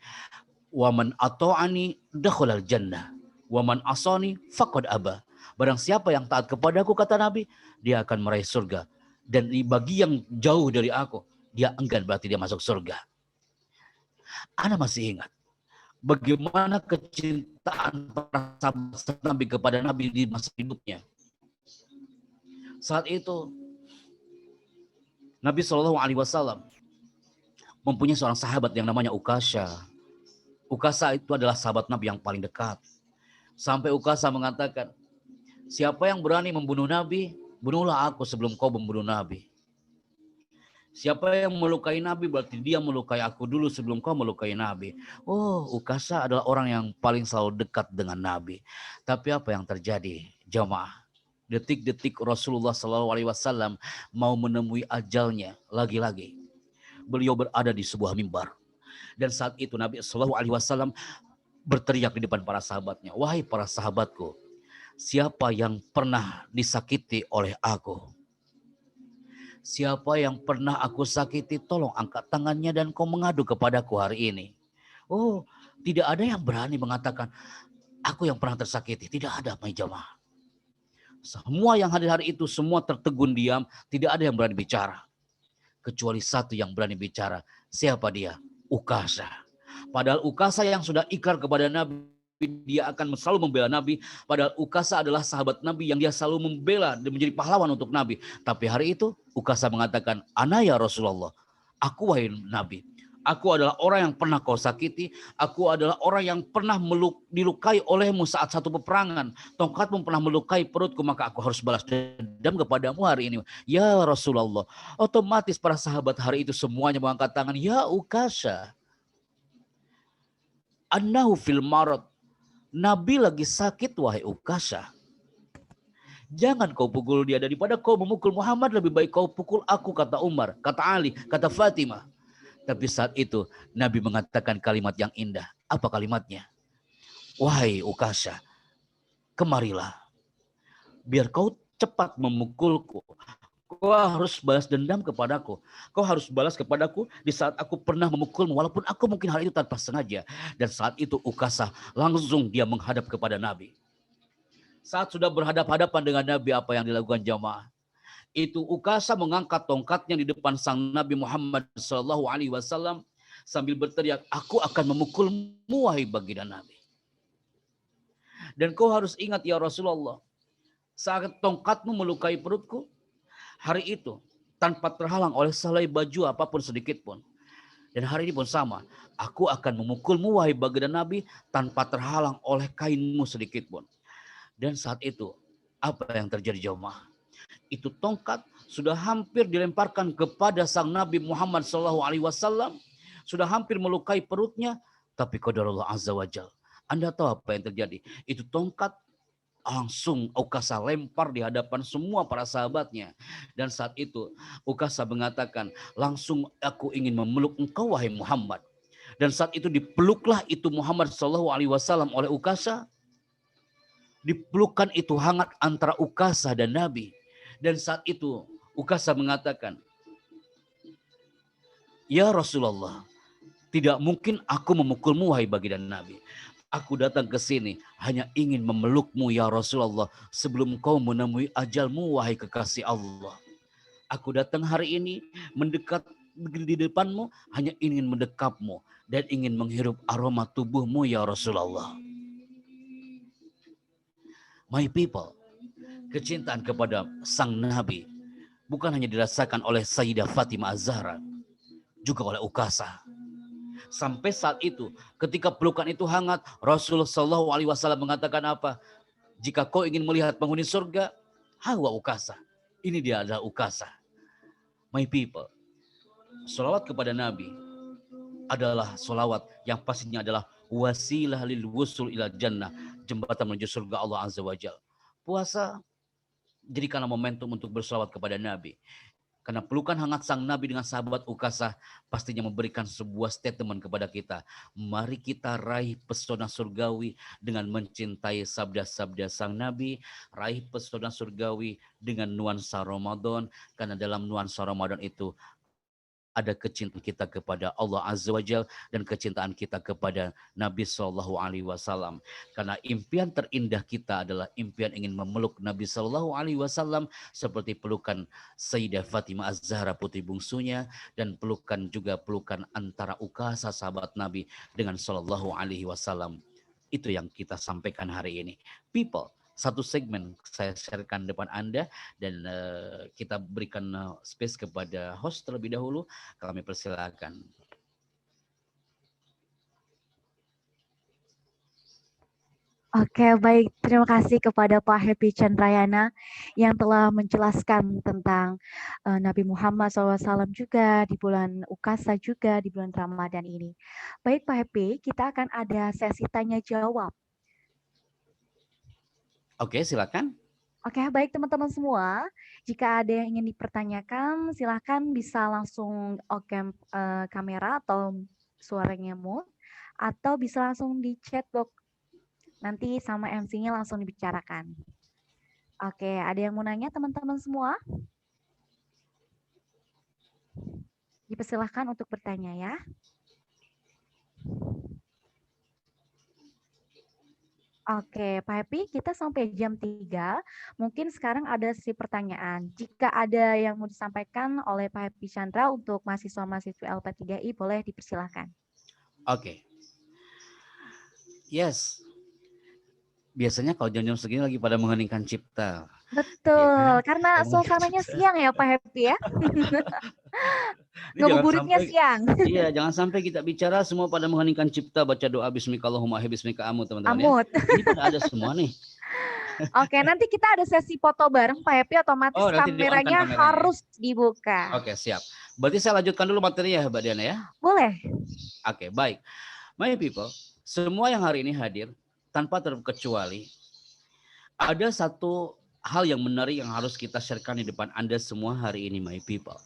Waman ato'ani dakhalal jannah, waman asani faqad aba. Barang siapa yang taat kepadaku, kata Nabi, dia akan meraih surga. Dan bagi yang jauh dari aku, dia enggan, berarti dia masuk surga. Anda masih ingat bagaimana kecintaan para sahabat Nabi kepada Nabi di masa hidupnya? Saat itu Nabi SAW mempunyai seorang sahabat yang namanya Ukasha. Ukasha itu adalah sahabat Nabi yang paling dekat. Sampai Ukasha mengatakan, siapa yang berani membunuh Nabi, bunuhlah aku sebelum kau membunuh Nabi. Siapa yang melukai Nabi, berarti dia melukai aku dulu sebelum kau melukai Nabi. Oh, Ukasha adalah orang yang paling selalu dekat dengan Nabi. Tapi apa yang terjadi, jamaah? Detik-detik Rasulullah SAW mau menemui ajalnya, lagi-lagi beliau berada di sebuah mimbar. Dan saat itu Nabi SAW berteriak di depan para sahabatnya, wahai para sahabatku, siapa yang pernah disakiti oleh aku? Siapa yang pernah aku sakiti, tolong angkat tangannya dan kau mengadu kepadaku hari ini. Oh, tidak ada yang berani mengatakan, aku yang pernah tersakiti. Tidak ada, my jamaah. Semua yang hadir hari itu, semua tertegun diam. Tidak ada yang berani bicara. Kecuali satu yang berani bicara. Siapa dia? Ukasha. Padahal Ukasha yang sudah ikrar kepada Nabi, dia akan selalu membela Nabi. Padahal Ukasha adalah sahabat Nabi yang dia selalu membela dan menjadi pahlawan untuk Nabi. Tapi hari itu Ukasha mengatakan, ana ya Rasulullah, aku wahai Nabi, aku adalah orang yang pernah kau sakiti. Aku adalah orang yang pernah dilukai olehmu saat satu peperangan. Tongkatmu pernah melukai perutku, maka aku harus balas dendam kepadamu hari ini. Ya Rasulullah. Otomatis para sahabat hari itu semuanya mengangkat tangan. Ya Ukasha, annahu fil marad. Nabi lagi sakit, wahai Ukasha. Jangan kau pukul dia, daripada kau memukul Muhammad lebih baik kau pukul aku, kata Umar, kata Ali, kata Fatimah. Tapi saat itu Nabi mengatakan kalimat yang indah. Apa kalimatnya? Wahai Ukasha, kemarilah. Biar kau cepat memukulku. Kau harus balas dendam kepadaku. Kau harus balas kepadaku di saat aku pernah memukulmu. Walaupun aku mungkin hal itu tanpa sengaja. Dan saat itu Ukasha langsung dia menghadap kepada Nabi. Saat sudah berhadap-hadapan dengan Nabi, apa yang dilakukan jamaah? Itu Ukasha mengangkat tongkatnya di depan sang Nabi Muhammad SAW sambil berteriak, aku akan memukulmu wahai baginda Nabi. Dan kau harus ingat ya Rasulullah, saat tongkatmu melukai perutku, hari itu tanpa terhalang oleh selai baju apapun sedikit pun. Dan hari ini pun sama, aku akan memukulmu wahai baginda Nabi tanpa terhalang oleh kainmu sedikit pun. Dan saat itu apa yang terjadi jemaah? Itu tongkat sudah hampir dilemparkan kepada sang Nabi Muhammad SAW, sudah hampir melukai perutnya, tapi qadarullah azza wa jalla. Anda tahu apa yang terjadi? Itu tongkat Langsung Ukasa lempar di hadapan semua para sahabatnya. Dan saat itu Ukasa mengatakan, langsung aku ingin memeluk engkau wahai Muhammad. Dan saat itu dipeluklah itu Muhammad SAW oleh Ukasa. Dipelukkan itu hangat antara Ukasa dan Nabi. Dan saat itu Ukasa mengatakan, ya Rasulullah, tidak mungkin aku memukulmu wahai baginda Nabi. Aku datang ke sini hanya ingin memelukmu ya Rasulullah sebelum kau menemui ajalmu wahai kekasih Allah. Aku datang hari ini mendekat di depanmu hanya ingin mendekapmu dan ingin menghirup aroma tubuhmu ya Rasulullah. My people, kecintaan kepada sang Nabi bukan hanya dirasakan oleh Sayyidah Fatimah Az-Zahra, juga oleh Ukasa. Sampai saat itu, ketika pelukan itu hangat, Rasulullah SAW mengatakan apa? Jika kau ingin melihat penghuni surga, hawa Ukasa. Ini dia adalah Ukasa. My people, sholawat kepada Nabi adalah sholawat yang pastinya adalah wasilah lil wusul ila jannah, jembatan menuju surga Allah Azza wa Jalla. Puasa jadikanlah momentum untuk bersolawat kepada Nabi. Karena pelukan hangat sang Nabi dengan sahabat Ukasa pastinya memberikan sebuah statement kepada kita. Mari kita raih pesona surgawi dengan mencintai sabda-sabda sang Nabi. Raih pesona surgawi dengan nuansa Ramadan. Karena dalam nuansa Ramadan itu ada kecintaan kita kepada Allah Azza wa Jalla dan kecintaan kita kepada Nabi SAW. Karena impian terindah kita adalah impian ingin memeluk Nabi SAW seperti pelukan Sayyidah Fatimah Az-Zahra putri bungsunya dan pelukan juga pelukan antara Ukasa sahabat Nabi dengan SAW. Itu yang kita sampaikan hari ini. People, satu segmen saya sharekan depan Anda dan kita berikan space kepada host terlebih dahulu. Kami persilakan. Oke, baik. Terima kasih kepada Pak Happy Chandrayana yang telah menjelaskan tentang Nabi Muhammad SAW juga di bulan Ukasa juga di bulan Ramadan ini. Baik Pak Happy, kita akan ada sesi tanya jawab. Oke, silakan. Oke, baik teman-teman semua. Jika ada yang ingin dipertanyakan, silakan bisa langsung on-cam kamera atau suaranya mute, atau bisa langsung di chat box. Nanti sama MC-nya langsung dibicarakan. Oke, ada yang mau nanya teman-teman semua? Dipersilahkan untuk bertanya ya. Oke, Pak Happy, kita sampai jam 3. Mungkin sekarang ada sesi pertanyaan. Jika ada yang mau disampaikan oleh Pak Happy Chandra untuk mahasiswa-mahasiswa LP3I, boleh dipersilahkan. Oke. Yes. Biasanya kalau jam-jam segini lagi pada mengheningkan cipta. Betul, ya, karena suasananya siang ya Pak Happy ya. Ngabuburitnya siang. Iya, jangan sampai kita bicara semua pada mengheningkan cipta, baca doa bismikallahumma bismika amut teman-teman ya. Ini pada ada semua nih. Oke, nanti kita ada sesi foto bareng Pak Happy, otomatis kameranya harus dibuka. Oke, siap. Berarti saya lanjutkan dulu materinya ya Mbak Diana ya? Boleh. Oke, baik. My people, semua yang hari ini hadir, tanpa terkecuali, ada satu hal yang menarik yang harus kita sharekan di depan Anda semua hari ini, my people.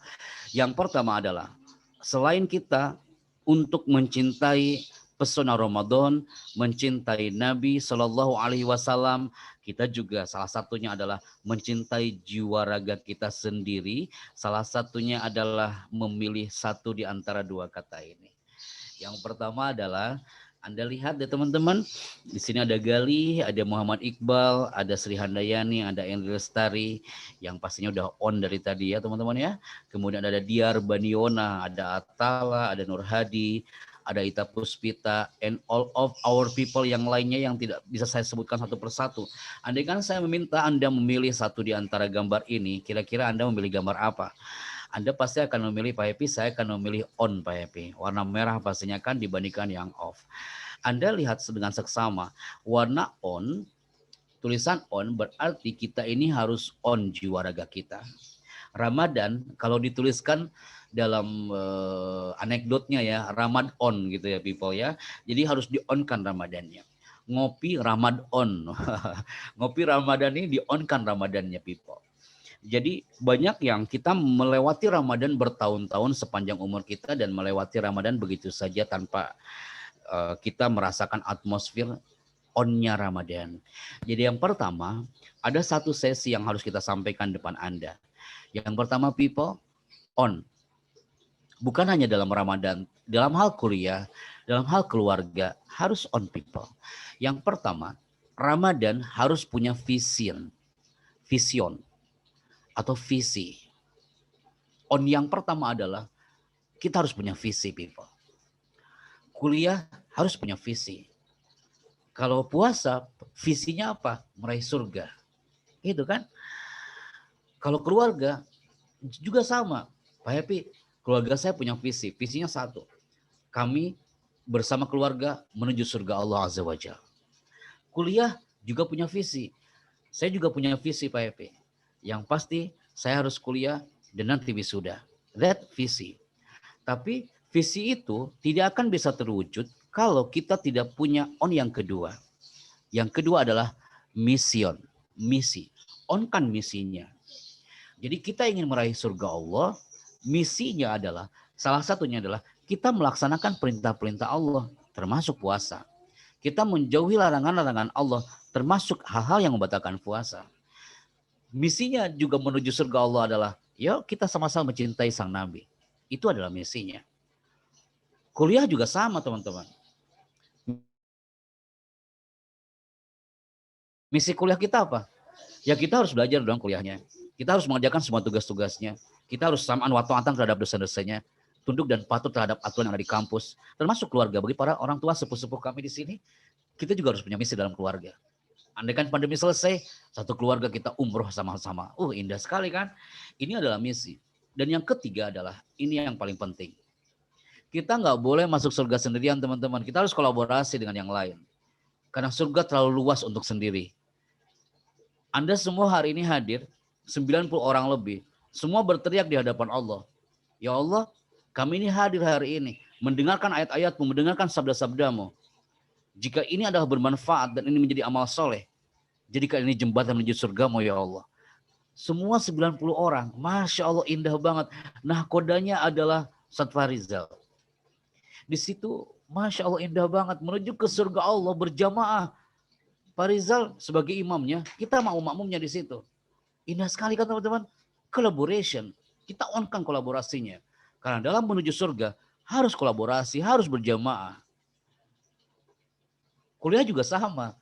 Yang pertama adalah, selain kita untuk mencintai pesona Ramadan, mencintai Nabi SAW, kita juga salah satunya adalah mencintai jiwa raga kita sendiri. Salah satunya adalah memilih satu di antara dua kata ini. Yang pertama adalah, Anda lihat deh teman-teman, di sini ada Gali, ada Muhammad Iqbal, ada Sri Handayani, ada Endri Lestari, yang pastinya udah on dari tadi ya teman-teman ya. Kemudian ada Diar Baniona, ada Atala, ada Nur Hadi, ada Ita Puspita, and all of our people yang lainnya yang tidak bisa saya sebutkan satu persatu. Andai kan saya meminta Anda memilih satu di antara gambar ini, kira-kira Anda memilih gambar apa? Anda pasti akan memilih Pak Happy, saya akan memilih on Pak Happy. Warna merah pastinya kan dibandingkan yang off. Anda lihat dengan seksama, warna on, tulisan on berarti kita ini harus on jiwa raga kita. Ramadan kalau dituliskan dalam anekdotnya ya, Ramad on gitu ya people ya. Jadi harus di-on-kan Ramadannya. ngopi Ramadan. Ngopi Ramadan ini di-on-kan Ramadannya people. Jadi banyak yang kita melewati Ramadan bertahun-tahun sepanjang umur kita dan melewati Ramadan begitu saja tanpa kita merasakan atmosfer on-nya Ramadan. Jadi yang pertama, ada satu sesi yang harus kita sampaikan depan Anda. Yang pertama people, on. Bukan hanya dalam Ramadan, dalam hal kuliah, dalam hal keluarga, harus on people. Yang pertama, Ramadan harus punya vision atau visi. On yang pertama adalah kita harus punya visi people. Kuliah harus punya visi. Kalau puasa, visinya apa? Meraih surga. Gitu kan? Kalau keluarga juga sama. Pak Happy, keluarga saya punya visi. Visinya satu. Kami bersama keluarga menuju surga Allah Azza wa Jalla. Kuliah juga punya visi. Saya juga punya visi Pak Happy. Yang pasti saya harus kuliah dan nanti wisuda. That visi. Tapi visi itu tidak akan bisa terwujud kalau kita tidak punya on yang kedua. Yang kedua adalah mission, misi. On kan misinya. Jadi kita ingin meraih surga Allah, misinya adalah, salah satunya adalah kita melaksanakan perintah-perintah Allah, termasuk puasa. Kita menjauhi larangan-larangan Allah, termasuk hal-hal yang membatalkan puasa. Misinya juga menuju surga Allah adalah, yuk kita sama-sama mencintai sang Nabi. Itu adalah misinya. Kuliah juga sama teman-teman. Misi kuliah kita apa? Ya kita harus belajar dong kuliahnya. Kita harus mengerjakan semua tugas-tugasnya. Kita harus samaan wata'atan terhadap dosen-dosennya. Tunduk dan patuh terhadap aturan yang ada di kampus. Termasuk keluarga. Bagi para orang tua sepuh-sepuh kami di sini, kita juga harus punya misi dalam keluarga. Andaikan pandemi selesai, satu keluarga kita umroh sama-sama. Indah sekali kan? Ini adalah misi. Dan yang ketiga adalah, ini yang paling penting. Kita nggak boleh masuk surga sendirian teman-teman. Kita harus kolaborasi dengan yang lain. Karena surga terlalu luas untuk sendiri. Anda semua hari ini hadir, 90 orang lebih. Semua berteriak di hadapan Allah. Ya Allah, kami ini hadir hari ini. Mendengarkan ayat-ayatmu, mendengarkan sabda-sabdamu. Jika ini adalah bermanfaat dan ini menjadi amal soleh. Jadikan ini jembatan menuju surgamu ya Allah. Semua 90 orang. Masya Allah indah banget. Nah kodanya adalah Ustaz Farizal. Di situ Masya Allah indah banget. Menuju ke surga Allah berjamaah. Farizal sebagai imamnya, kita mau makmumnya di situ. Indah sekali kan teman-teman. Collaboration. Kita on-kan kolaborasinya. Karena dalam menuju surga harus kolaborasi, harus berjamaah. Kuliah juga sama.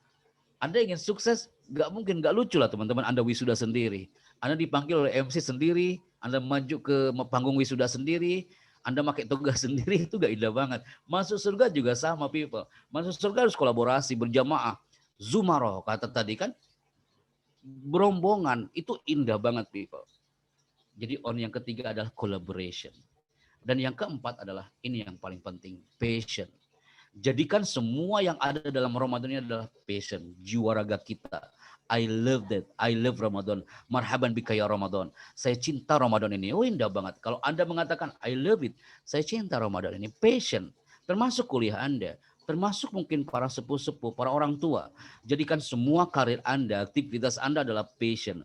Anda ingin sukses, nggak mungkin, nggak lucu lah teman-teman. Anda wisuda sendiri. Anda dipanggil oleh MC sendiri. Anda maju ke panggung wisuda sendiri. Anda pakai toga sendiri, itu gak indah banget. Masuk surga juga sama people. Masuk surga harus kolaborasi, berjamaah. Zumaroh kata tadi kan, berombongan, itu indah banget people. Jadi on yang ketiga adalah collaboration. Dan yang keempat adalah, ini yang paling penting, passion. Jadikan semua yang ada dalam Ramadan ini adalah passion, jiwa raga kita. I love that, I love Ramadan. Marhaban bika ya Ramadan. Saya cinta Ramadan ini. Indah banget. Kalau Anda mengatakan I love it, saya cinta Ramadan ini. Passion, termasuk kuliah Anda. Termasuk mungkin para sepuh-sepuh, para orang tua. Jadikan semua karir Anda, aktivitas Anda adalah passion.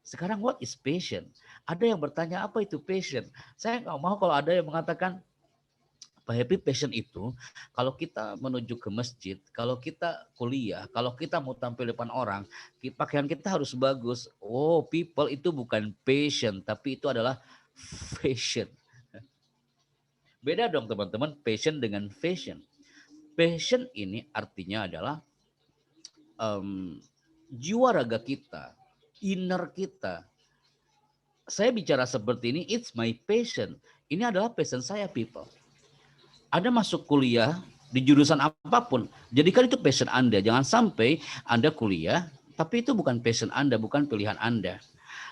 Sekarang what is passion? Ada yang bertanya apa itu passion? Saya nggak mau kalau ada yang mengatakan, Pak Happy, passion itu kalau kita menuju ke masjid, kalau kita kuliah, kalau kita mau tampil depan orang, pakaian kita harus bagus. People, itu bukan passion, tapi itu adalah fashion. Beda dong teman-teman, passion dengan fashion. Passion ini artinya adalah jiwa raga kita, inner kita. Saya bicara seperti ini, it's my passion. Ini adalah passion saya people. Anda masuk kuliah di jurusan apapun, jadikan itu passion Anda. Jangan sampai Anda kuliah, tapi itu bukan passion Anda, bukan pilihan Anda.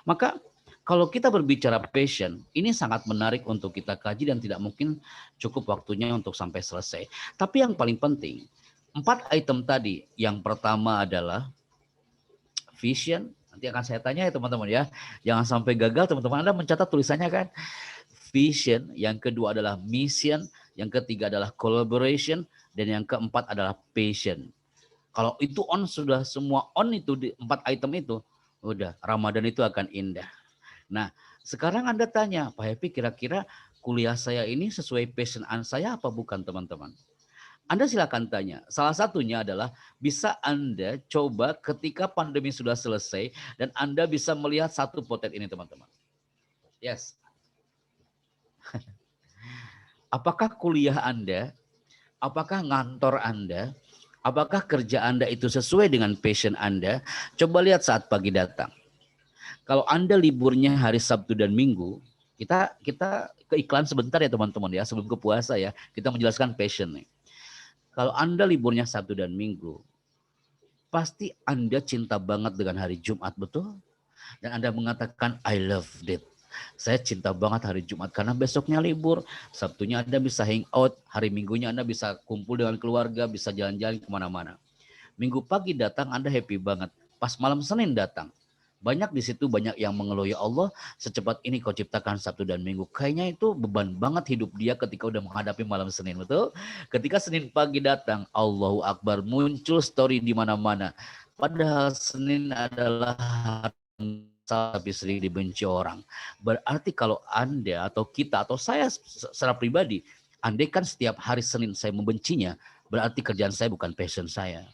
Maka kalau kita berbicara passion, ini sangat menarik untuk kita kaji dan tidak mungkin cukup waktunya untuk sampai selesai. Tapi yang paling penting, 4 item tadi. Yang pertama adalah vision. Nanti akan saya tanya ya teman-teman ya. Jangan sampai gagal teman-teman. Anda mencatat tulisannya kan. Vision. Yang kedua adalah mission. Yang ketiga adalah collaboration. Dan yang keempat adalah passion. Kalau itu on, sudah semua on itu di 4 item itu, udah Ramadan itu akan indah. Nah, sekarang Anda tanya, Pak Happy, kira-kira kuliah saya ini sesuai passion saya apa bukan, teman-teman? Anda silakan tanya. Salah satunya adalah bisa Anda coba ketika pandemi sudah selesai dan Anda bisa melihat satu potret ini, teman-teman. Yes. Apakah kuliah Anda, apakah ngantor Anda, apakah kerja Anda itu sesuai dengan passion Anda? Coba lihat saat pagi datang. Kalau Anda liburnya hari Sabtu dan Minggu, kita ke iklan sebentar ya teman-teman ya, sebelum ke puasa ya, kita menjelaskan passion nih. Kalau Anda liburnya Sabtu dan Minggu, pasti Anda cinta banget dengan hari Jumat, betul? Dan Anda mengatakan, I love it. Saya cinta banget hari Jumat karena besoknya libur. Sabtunya Anda bisa hang out, hari Minggunya Anda bisa kumpul dengan keluarga, bisa jalan-jalan kemana-mana. Minggu pagi datang Anda happy banget. Pas malam Senin datang, banyak di situ banyak yang mengeluh, ya Allah, secepat ini kau ciptakan Sabtu dan Minggu. Kayaknya itu beban banget hidup dia ketika udah menghadapi malam Senin, betul? Ketika Senin pagi datang, Allahu Akbar, muncul story di mana-mana. Padahal Senin adalah hari tapi sering dibenci orang. Berarti kalau Anda atau kita atau saya secara pribadi, andai kan setiap hari Senin saya membencinya, berarti kerjaan saya bukan passion saya.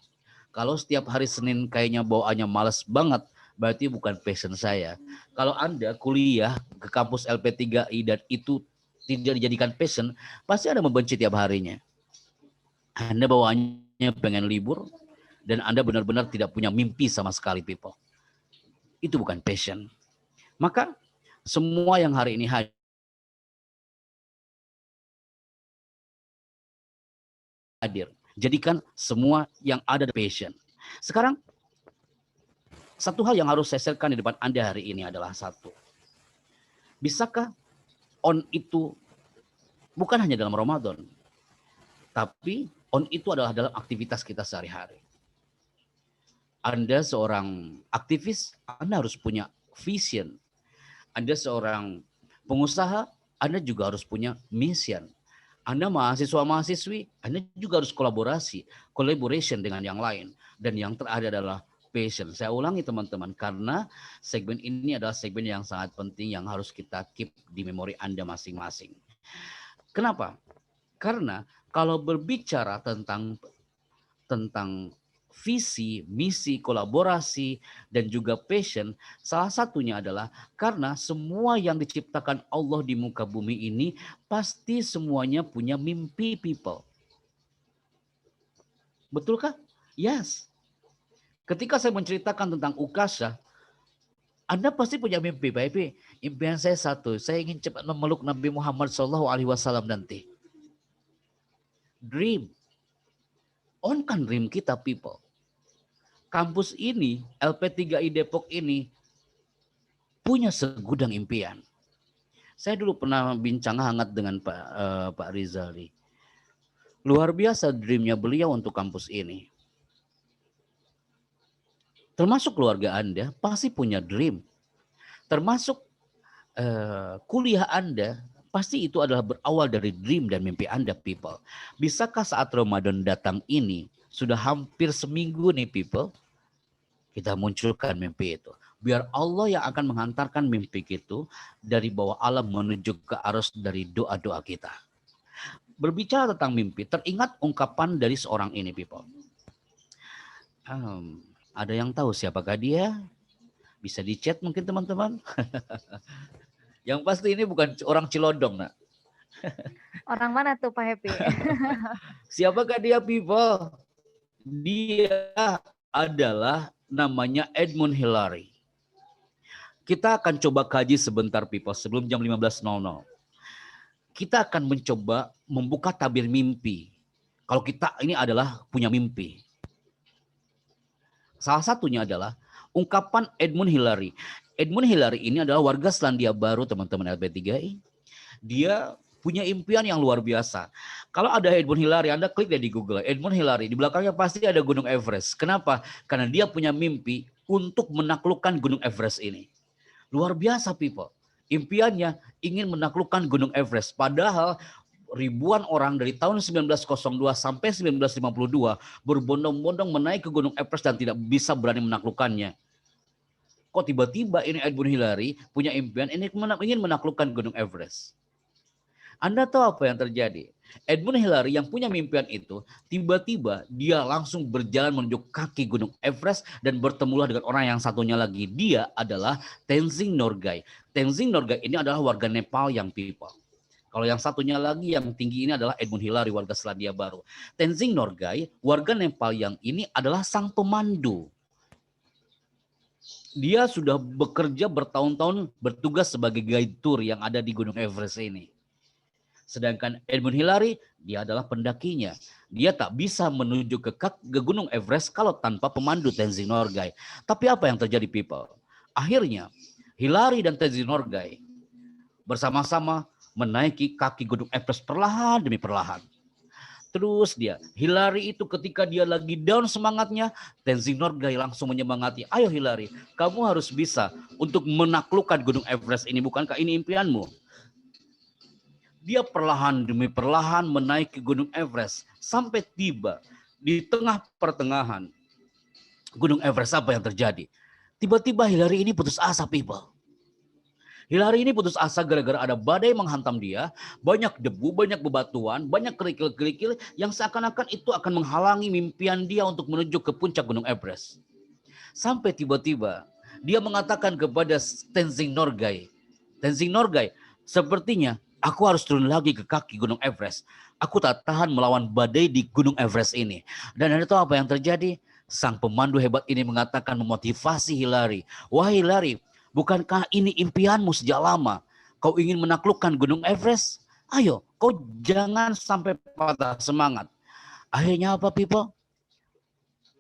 Kalau setiap hari Senin kayaknya bawaannya malas banget, berarti bukan passion saya. Kalau Anda kuliah ke kampus LP3I dan itu tidak dijadikan passion, pasti Anda membenci tiap harinya. Anda bawaannya pengen libur dan Anda benar-benar tidak punya mimpi sama sekali, people. Itu bukan passion. Maka semua yang hari ini hadir, jadikan semua yang ada passion. Sekarang satu hal yang harus saya sharekan di depan Anda hari ini adalah satu. Bisakah on itu bukan hanya dalam Ramadan, tapi on itu adalah dalam aktivitas kita sehari-hari. Anda seorang aktivis, Anda harus punya vision. Anda seorang pengusaha, Anda juga harus punya mission. Anda mahasiswa-mahasiswi, Anda juga harus collaboration dengan yang lain. Dan yang terakhir adalah passion. Saya ulangi teman-teman, karena segmen ini adalah segmen yang sangat penting yang harus kita keep di memori Anda masing-masing. Kenapa? Karena kalau berbicara tentang visi, misi, kolaborasi, dan juga passion, salah satunya adalah karena semua yang diciptakan Allah di muka bumi ini pasti semuanya punya mimpi, people. Betulkah? Yes. Ketika saya menceritakan tentang Ukasha, Anda pasti punya mimpi, Pak Epi. Impian saya satu, saya ingin cepat memeluk Nabi Muhammad SAW nanti. Dream. On kan dream kita, people. Kampus ini, LP3I Depok ini, punya segudang impian. Saya dulu pernah bincang hangat dengan Pak Rizali. Luar biasa dreamnya beliau untuk kampus ini. Termasuk keluarga Anda pasti punya dream. Termasuk kuliah Anda, pasti itu adalah berawal dari dream dan mimpi Anda, people. Bisakah saat Ramadan datang ini, sudah hampir seminggu nih, people, kita munculkan mimpi itu. Biar Allah yang akan menghantarkan mimpi itu dari bawah alam menuju ke arus dari doa-doa kita. Berbicara tentang mimpi, teringat ungkapan dari seorang ini, people. Ada yang tahu siapakah dia? Bisa di chat mungkin teman-teman. Yang pasti ini bukan orang Cilodong, nak. Orang mana tuh Pak Happy? Siapakah dia, people? Dia adalah namanya Edmund Hillary. Kita akan coba kaji sebentar, people, sebelum jam 15.00. Kita akan mencoba membuka tabir mimpi. Kalau kita ini adalah punya mimpi. Salah satunya adalah ungkapan Edmund Hillary. Edmund Hillary ini adalah warga Selandia Baru, teman-teman LP3I. Dia punya impian yang luar biasa. Kalau ada Edmund Hillary, Anda klik deh di Google. Edmund Hillary, di belakangnya pasti ada Gunung Everest. Kenapa? Karena dia punya mimpi untuk menaklukkan Gunung Everest ini. Luar biasa, people. Impiannya ingin menaklukkan Gunung Everest. Padahal ribuan orang dari tahun 1902 sampai 1952 berbondong-bondong menaik ke Gunung Everest dan tidak bisa berani menaklukkannya. Kok tiba-tiba ini Edmund Hillary punya impian ini ingin menaklukkan Gunung Everest. Anda tahu apa yang terjadi? Edmund Hillary yang punya mimpian itu, tiba-tiba dia langsung berjalan menuju kaki Gunung Everest dan bertemulah dengan orang yang satunya lagi. Dia adalah Tenzing Norgay. Tenzing Norgay ini adalah warga Nepal yang people. Kalau yang satunya lagi yang tinggi ini adalah Edmund Hillary, warga Selandia Baru. Tenzing Norgay, warga Nepal yang ini adalah sang pemandu. Dia sudah bekerja bertahun-tahun bertugas sebagai guide tour yang ada di Gunung Everest ini. Sedangkan Edmund Hillary, dia adalah pendakinya. Dia tak bisa menuju ke Gunung Everest kalau tanpa pemandu Tenzing Norgay. Tapi apa yang terjadi, people? Akhirnya, Hillary dan Tenzing Norgay bersama-sama menaiki kaki Gunung Everest perlahan demi perlahan. Terus Hillary itu ketika dia lagi down semangatnya, Tenzing Norgay langsung menyemangati, ayo Hillary, kamu harus bisa untuk menaklukkan Gunung Everest ini, bukankah ini impianmu? Dia perlahan demi perlahan menaiki Gunung Everest sampai tiba di tengah pertengahan Gunung Everest. Apa yang terjadi? Tiba-tiba Hillary ini putus asa, people. Hillary ini putus asa gara-gara ada badai menghantam dia, banyak debu, banyak bebatuan, banyak kerikil-kerikil yang seakan-akan itu akan menghalangi mimpian dia untuk menuju ke puncak Gunung Everest. Sampai tiba-tiba dia mengatakan kepada Tenzing Norgay, Tenzing Norgay, sepertinya aku harus turun lagi ke kaki Gunung Everest. Aku tak tahan melawan badai di Gunung Everest ini. Dan Anda tahu apa yang terjadi? Sang pemandu hebat ini mengatakan memotivasi Hillary. Wahai Hillary, bukankah ini impianmu sejak lama? Kau ingin menaklukkan Gunung Everest? Ayo, kau jangan sampai patah semangat. Akhirnya apa, people?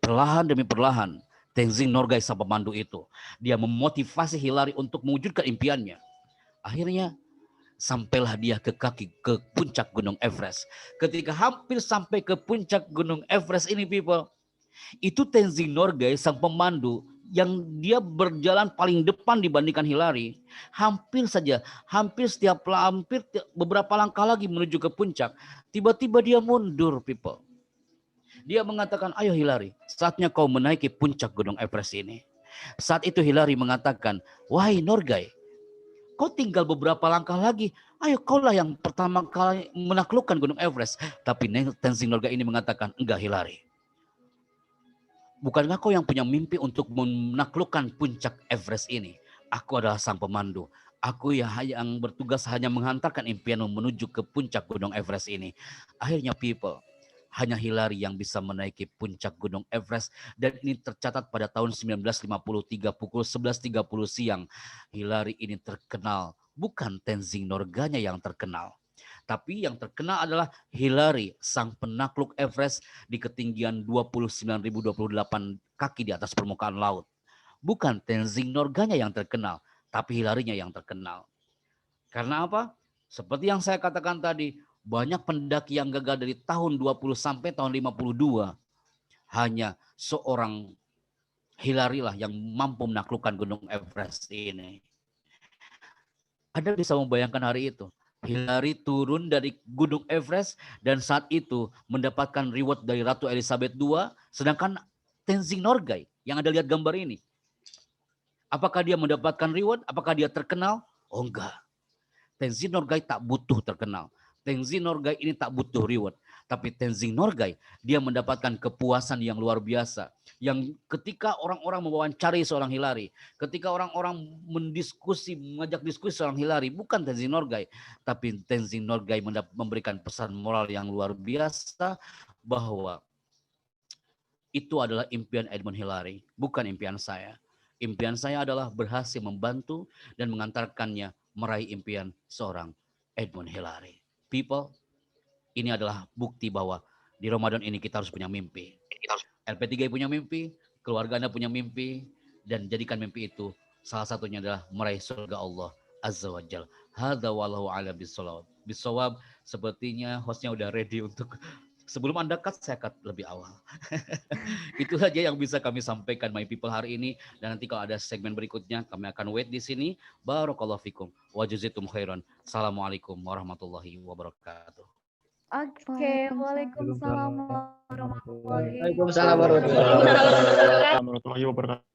Perlahan demi perlahan, Tenzing Norgay sang pemandu itu, dia memotivasi Hillary untuk mewujudkan impiannya. Akhirnya, sampailah dia ke puncak Gunung Everest. Ketika hampir sampai ke puncak Gunung Everest ini, people, itu Tenzing Norgay sang pemandu yang dia berjalan paling depan dibandingkan Hillary. Hampir beberapa langkah lagi menuju ke puncak, tiba-tiba dia mundur, people. Dia mengatakan, ayo Hillary, saatnya kau menaiki puncak Gunung Everest ini. Saat itu Hillary mengatakan, wahai Norgay, kau tinggal beberapa langkah lagi. Ayo kaulah yang pertama kali menaklukkan Gunung Everest. Tapi Tenzing Norgay ini mengatakan, enggak Hillary. Bukankah kau yang punya mimpi untuk menaklukkan puncak Everest ini? Aku adalah sang pemandu. Aku yang bertugas hanya menghantarkan impianmu menuju ke puncak Gunung Everest ini. Akhirnya people, hanya Hillary yang bisa menaiki puncak Gunung Everest, dan ini tercatat pada tahun 1953 pukul 11.30 siang. Hillary ini terkenal, bukan Tenzing Norgay yang terkenal. Tapi yang terkenal adalah Hillary, sang penakluk Everest di ketinggian 29.028 kaki di atas permukaan laut. Bukan Tenzing Norgay yang terkenal, tapi Hillary-nya yang terkenal. Karena apa? Seperti yang saya katakan tadi, banyak pendaki yang gagal dari tahun 20 sampai tahun 52. Hanya seorang Hillary lah yang mampu menaklukkan Gunung Everest ini. Anda bisa membayangkan hari itu. Hillary turun dari Gunung Everest dan saat itu mendapatkan reward dari Ratu Elizabeth II. Sedangkan Tenzing Norgay yang Anda lihat gambar ini, apakah dia mendapatkan reward? Apakah dia terkenal? Oh enggak. Tenzing Norgay tak butuh terkenal. Tenzing Norgay ini tak butuh reward. Tapi Tenzing Norgay, dia mendapatkan kepuasan yang luar biasa. Yang ketika orang-orang mewawancari seorang Hillary, ketika orang-orang mengajak diskusi seorang Hillary, bukan Tenzing Norgay, tapi Tenzing Norgay memberikan pesan moral yang luar biasa bahwa itu adalah impian Edmund Hillary, bukan impian saya. Impian saya adalah berhasil membantu dan mengantarkannya meraih impian seorang Edmund Hillary. People, ini adalah bukti bahwa di Ramadan ini kita harus punya mimpi. LP3I punya mimpi, keluarga Anda punya mimpi, dan jadikan mimpi itu salah satunya adalah meraih surga Allah Azza wa Jalla. Hadza wallahu a'lam bissawab. Sepertinya hostnya udah ready untuk sebelum Anda cut, saya cut lebih awal. Itu saja yang bisa kami sampaikan my people hari ini, dan nanti kalau ada segmen berikutnya kami akan wait di sini. Barakallahu fikum wa jazakum khairan. Assalamualaikum warahmatullahi wabarakatuh. Oke, waalaikumsalam warahmatullahi Waalaikumsalam warahmatullahi wabarakatuh. warahmatullahi wabarakatuh.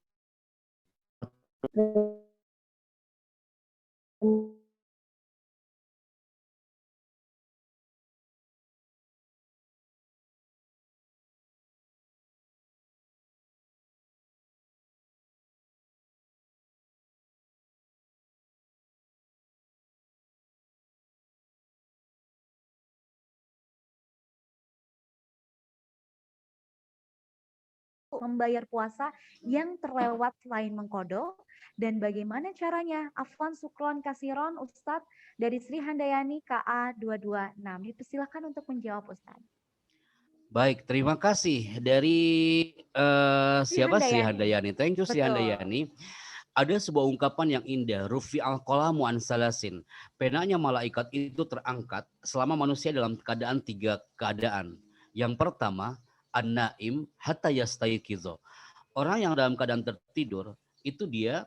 membayar puasa yang terlewat selain mengkodok dan bagaimana caranya? Afwan Sukron Kasiron Ustadz dari Sri Handayani KA 226. Dipersilakan untuk menjawab Ustadz. Baik, terima kasih dari siapa Sri Handayani. Thank you Sri Handayani. Ada sebuah ungkapan yang indah, Rufi al-qalamu an salasin. Penanya malaikat itu terangkat selama manusia dalam keadaan 3 keadaan. Yang pertama, an-naim hatta yastayqizo. Orang yang dalam keadaan tertidur itu dia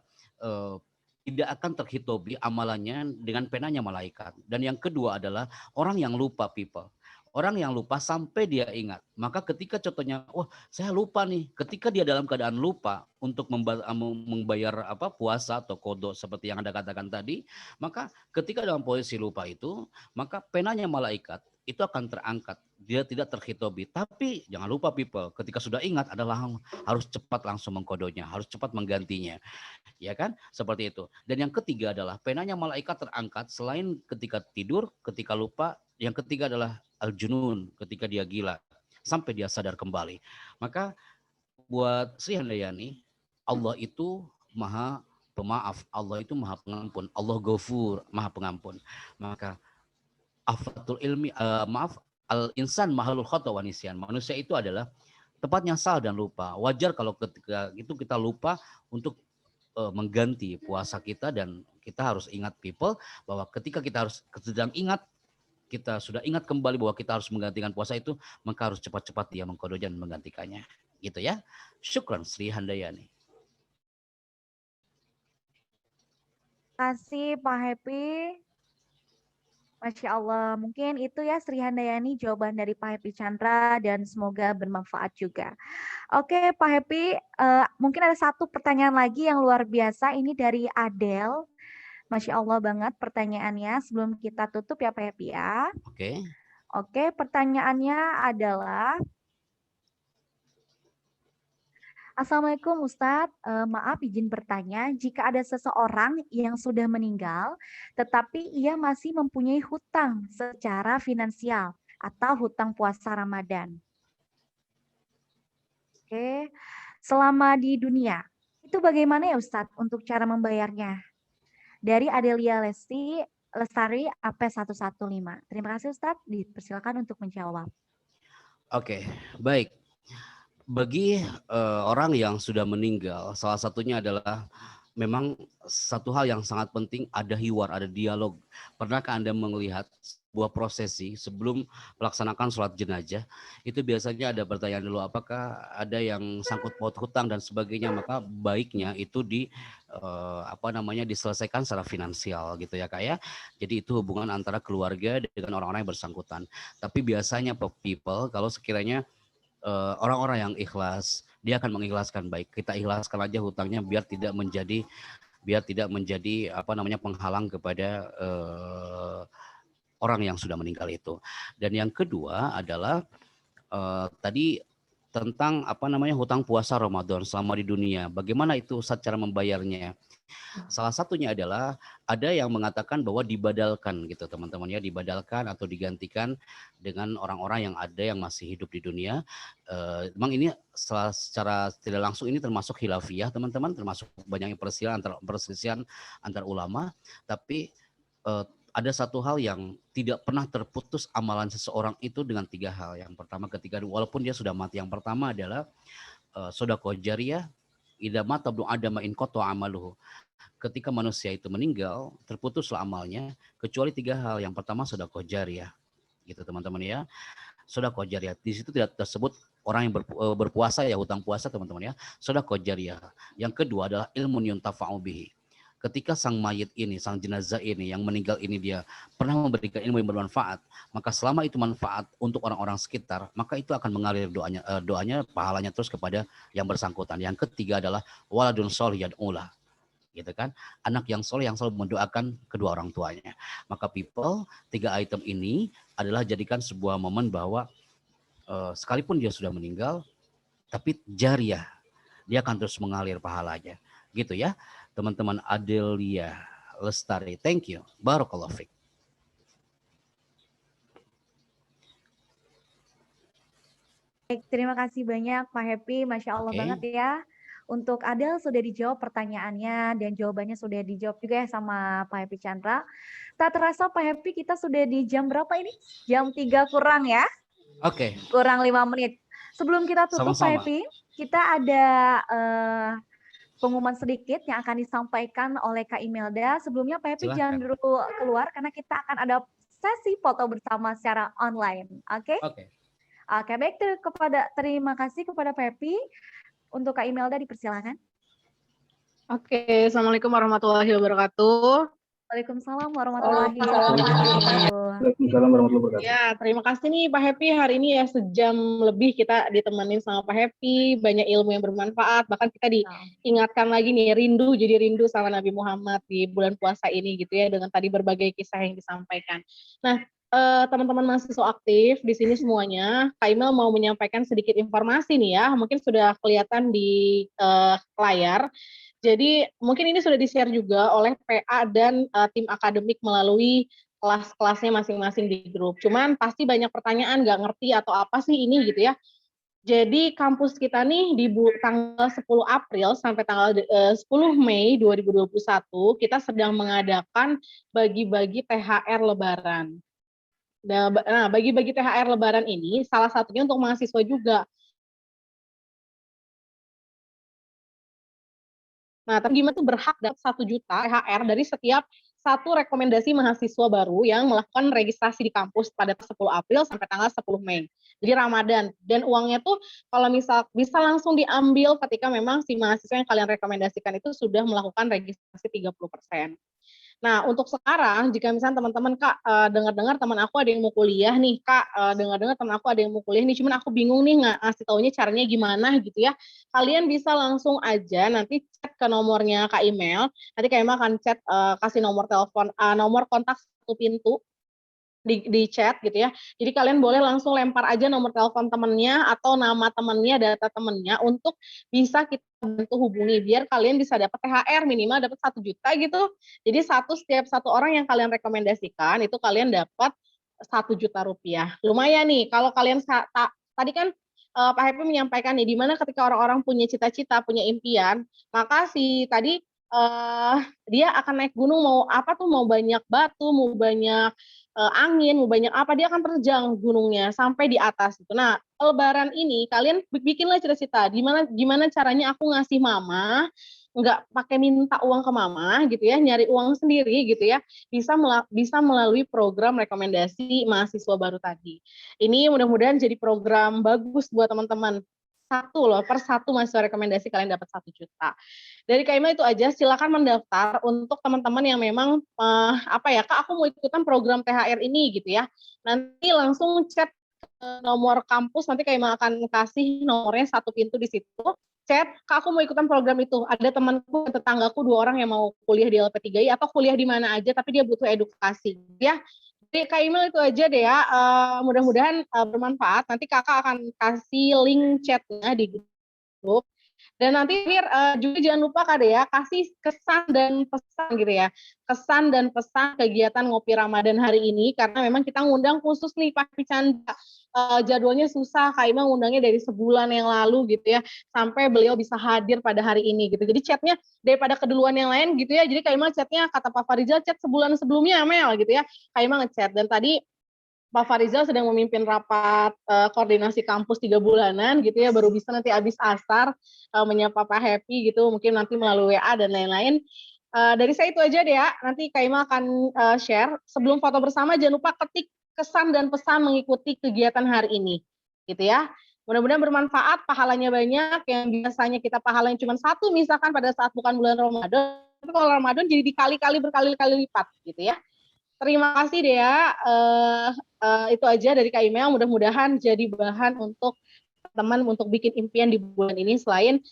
tidak akan terhitobi amalannya dengan penanya malaikat. Dan yang kedua adalah orang yang lupa people. Orang yang lupa sampai dia ingat. Maka ketika contohnya, wah saya lupa nih. Ketika dia dalam keadaan lupa untuk membayar puasa atau kodok seperti yang Anda katakan tadi. Maka ketika dalam posisi lupa itu, maka penanya malaikat itu akan terangkat. Dia tidak terhitobi. Tapi jangan lupa people, ketika sudah ingat adalah harus cepat langsung mengkodoknya. Harus cepat menggantinya. Ya kan? Seperti itu. Dan yang ketiga adalah penanya malaikat terangkat selain ketika tidur, ketika lupa. Yang ketiga adalah al-junun, ketika dia gila. Sampai dia sadar kembali. Maka buat Sri Handayani, Allah itu maha pemaaf. Allah itu maha pengampun. Allah ghafur, maha pengampun. Maka afatul ilmi, al-insan mahalul khata wa nisyan. Manusia itu adalah tepatnya salah dan lupa. Wajar kalau ketika itu kita lupa untuk mengganti puasa kita, dan kita harus ingat people bahwa ketika kita harus sedang ingat, kita sudah ingat kembali bahwa kita harus menggantikan puasa itu, maka harus cepat-cepat dia mengkodok dan menggantikannya. Gitu ya. Syukran Sri Handayani. Terima kasih Pak Happy. Masya Allah, mungkin itu ya Sri Handayani jawaban dari Pak Happy Chandra dan semoga bermanfaat juga. Oke Pak Happy, mungkin ada satu pertanyaan lagi yang luar biasa, ini dari Adele. Masya Allah banget pertanyaannya, sebelum kita tutup ya Pak Happy ya. Oke, pertanyaannya adalah, Assalamualaikum Ustadz, maaf izin bertanya, jika ada seseorang yang sudah meninggal, tetapi ia masih mempunyai hutang secara finansial atau hutang puasa Ramadan. Oke, selama di dunia, itu bagaimana ya Ustadz untuk cara membayarnya? Dari Adelia Lestari AP115. Terima kasih Ustadz, dipersilakan untuk menjawab. Oke, baik. Bagi orang yang sudah meninggal, salah satunya adalah memang satu hal yang sangat penting, ada hiwar, ada dialog. Pernahkah Anda melihat sebuah prosesi sebelum melaksanakan sholat jenazah, itu biasanya ada pertanyaan dulu, apakah ada yang sangkut paut hutang dan sebagainya, maka baiknya itu diselesaikan secara finansial gitu ya Kak ya. Jadi itu hubungan antara keluarga dengan orang-orang yang bersangkutan. Tapi biasanya people kalau sekiranya orang-orang yang ikhlas, dia akan mengikhlaskan. Baik, kita ikhlaskan aja hutangnya biar tidak menjadi penghalang kepada orang yang sudah meninggal itu. Dan yang kedua adalah tadi tentang hutang puasa Ramadan selama di dunia. Bagaimana itu cara membayarnya? Salah satunya adalah ada yang mengatakan bahwa dibadalkan gitu teman-teman ya, dibadalkan atau digantikan dengan orang-orang yang ada yang masih hidup di dunia. Memang ini secara tidak langsung ini termasuk khilafiyah teman-teman, termasuk banyaknya perselisihan antar ulama, tapi ada satu hal yang tidak pernah terputus amalan seseorang itu dengan 3 hal. Yang pertama ketika walaupun dia sudah mati, yang pertama adalah sedekah jariyah. Idza mata ibnu adama in qata amaluhu. Ketika manusia itu meninggal, terputuslah amalnya kecuali 3 hal. Yang pertama sedekah jariyah. Gitu teman-teman ya. Sedekah jariyah. Di situ tidak tersebut orang yang berpuasa ya, hutang puasa teman-teman ya. Sedekah jariyah. Yang kedua adalah ilmun yuntafa'u bihi. ketika sang mayit ini, sang jenazah ini yang meninggal ini dia pernah memberikan ilmu yang bermanfaat, maka selama itu manfaat untuk orang-orang sekitar, maka itu akan mengalir doanya pahalanya terus kepada yang bersangkutan. Yang ketiga adalah waladun sholih yad'ulah, gitu kan, anak yang soleh yang selalu mendoakan kedua orang tuanya. Maka people, 3 item ini adalah jadikan sebuah momen bahwa sekalipun dia sudah meninggal, tapi jariah, dia akan terus mengalir pahalanya, gitu ya teman-teman. Adelia Lestari, thank you, barakallahu fiik. Baik, terima kasih banyak Pak Happy, Masya Allah banget ya. Untuk Adel sudah dijawab pertanyaannya dan jawabannya sudah dijawab juga ya sama Pak Happy Chandra. Tak terasa Pak Happy kita sudah di jam berapa ini? Jam 3 kurang ya? Oke. Kurang 5 menit. Sebelum kita tutup Pak Happy, kita ada pengumuman sedikit yang akan disampaikan oleh Kak Imelda. Sebelumnya Pak Happy jangan dulu keluar karena kita akan ada sesi foto bersama secara online. Oke? Oke, baik, terima kasih kepada Pak Happy. Untuk Kak Imelda dipersilakan. Oke, Assalamualaikum warahmatullahi wabarakatuh. Waalaikumsalam warahmatullahi wabarakatuh. Waalaikumsalam warahmatullahi wabarakatuh. Ya, terima kasih nih Pak Happy. Hari ini ya sejam lebih kita ditemenin sama Pak Happy, banyak ilmu yang bermanfaat, bahkan kita diingatkan lagi nih jadi rindu sama Nabi Muhammad di bulan puasa ini gitu ya, dengan tadi berbagai kisah yang disampaikan. Nah, teman-teman mahasiswa aktif di sini semuanya, Kak Imel mau menyampaikan sedikit informasi nih ya, mungkin sudah kelihatan di layar. Jadi mungkin ini sudah di-share juga oleh PA dan tim akademik melalui kelas-kelasnya masing-masing di grup. Cuman pasti banyak pertanyaan, nggak ngerti atau apa sih ini gitu ya. Jadi kampus kita nih di tanggal 10 April sampai tanggal 10 Mei 2021, kita sedang mengadakan bagi-bagi THR Lebaran. Nah, bagi-bagi THR Lebaran ini salah satunya untuk mahasiswa juga. Nah, tapi gimana tuh berhak dapat 1 juta THR dari setiap satu rekomendasi mahasiswa baru yang melakukan registrasi di kampus pada 10 April sampai tanggal 10 Mei. Jadi Ramadan. Dan uangnya tuh kalau misal bisa langsung diambil ketika memang si mahasiswa yang kalian rekomendasikan itu sudah melakukan registrasi 30%. Nah, untuk sekarang, jika misalnya teman-teman, Kak, dengar-dengar teman aku ada yang mau kuliah nih, Kak, dengar-dengar teman aku ada yang mau kuliah nih, cuman aku bingung nih ngasih taunya caranya gimana gitu ya. Kalian bisa langsung aja nanti chat ke nomornya Kak Email, nanti Kak Email akan chat, kasih nomor telepon, nomor kontak 1 pintu, di chat gitu ya. Jadi kalian boleh langsung lempar aja nomor telepon temennya atau nama temennya, data temennya untuk bisa kita bantu hubungi biar kalian bisa dapat THR minimal dapat 1 juta gitu. Jadi setiap satu orang yang kalian rekomendasikan itu kalian dapat 1 juta rupiah. Lumayan nih kalau kalian tadi kan Pak Happy menyampaikan nih di mana ketika orang-orang punya cita-cita, punya impian, maka tadi dia akan naik gunung mau apa tuh, mau banyak batu, mau banyak angin, mau banyak apa, dia akan terjang gunungnya sampai di atas gitu. Nah, Lebaran ini kalian bikinlah cita-cita, gimana caranya aku ngasih mama, nggak pakai minta uang ke mama gitu ya, nyari uang sendiri gitu ya, bisa melalui program rekomendasi mahasiswa baru tadi. Ini mudah-mudahan jadi program bagus buat teman-teman. Per satu mahasiswa rekomendasi kalian dapat 1 juta. Dari Kak Ima itu aja, silakan mendaftar untuk teman-teman yang memang Kak aku mau ikutan program THR ini gitu ya. Nanti langsung chat ke nomor kampus, nanti Kak Ima akan kasih nomornya 1 pintu di situ. Chat, Kak aku mau ikutan program itu. Ada temanku, tetanggaku 2 orang yang mau kuliah di LP3I atau kuliah di mana aja tapi dia butuh edukasi ya. Jadi Kak Imel itu aja deh ya, mudah-mudahan bermanfaat. Nanti kakak akan kasih link chatnya di grup. Dan nanti juga jangan lupa Kak Dea kasih kesan dan pesan gitu ya. Kesan dan pesan kegiatan Ngopi Ramadan hari ini karena memang kita ngundang khusus nih Pak Chandra. Jadwalnya susah, Kak Ima ngundangnya dari sebulan yang lalu gitu ya, sampai beliau bisa hadir pada hari ini gitu. Jadi chatnya daripada keduluan yang lain gitu ya, jadi Kak Ima chatnya kata Pak Farizal chat sebulan sebelumnya Mel gitu ya, Kak Ima ngechat. Dan tadi Pak Farizal sedang memimpin rapat koordinasi kampus 3 bulanan gitu ya, baru bisa nanti habis asar menyapa Pak Happy gitu, mungkin nanti melalui WA dan lain-lain. Dari saya itu aja deh ya, nanti Kak Ima akan share. Sebelum foto bersama jangan lupa ketik kesan dan pesan mengikuti kegiatan hari ini gitu ya. Mudah-mudahan bermanfaat, pahalanya banyak. Yang biasanya kita pahalanya cuma 1 misalkan pada saat bukan bulan Ramadan, tapi kalau Ramadan jadi dikali-kali berkali-kali lipat gitu ya. Terima kasih Dea. Itu aja dari Kak Imel. Mudah-mudahan jadi bahan untuk teman untuk bikin impian di bulan ini selain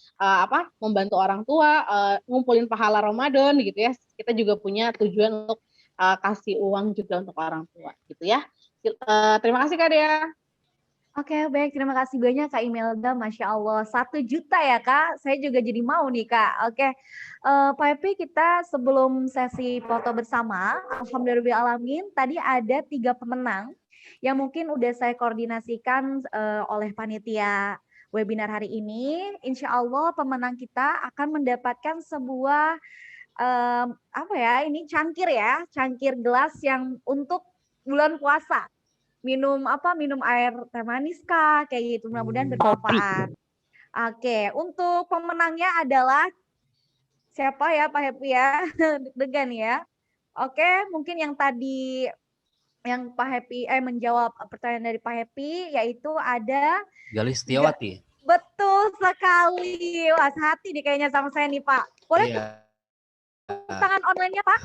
membantu orang tua, ngumpulin pahala Ramadan gitu ya. Kita juga punya tujuan untuk kasih uang juga untuk orang tua gitu ya. Terima kasih Kak Dea. Oke, baik. Terima kasih banyak Kak Imelda. Masya Allah, 1 juta ya Kak. Saya juga jadi mau nih Kak. Oke, Pak Epi, kita sebelum sesi foto bersama, alhamdulillahirrahmanirrahim, tadi ada 3 pemenang yang mungkin udah saya koordinasikan oleh panitia webinar hari ini. Insya Allah pemenang kita akan mendapatkan sebuah ini cangkir ya, cangkir gelas yang untuk bulan puasa. Minum air teh manis kah kayak gitu, mudah-mudahan bermanfaat. Oke, untuk pemenangnya adalah siapa ya Pak Happy ya? Deg-degan ya. Oke, mungkin yang tadi yang Pak Happy menjawab pertanyaan dari Pak Happy yaitu ada Galis Setiawati. Betul sekali. Wah, hati nih kayaknya sama saya nih Pak. Boleh tangan online-nya Pak?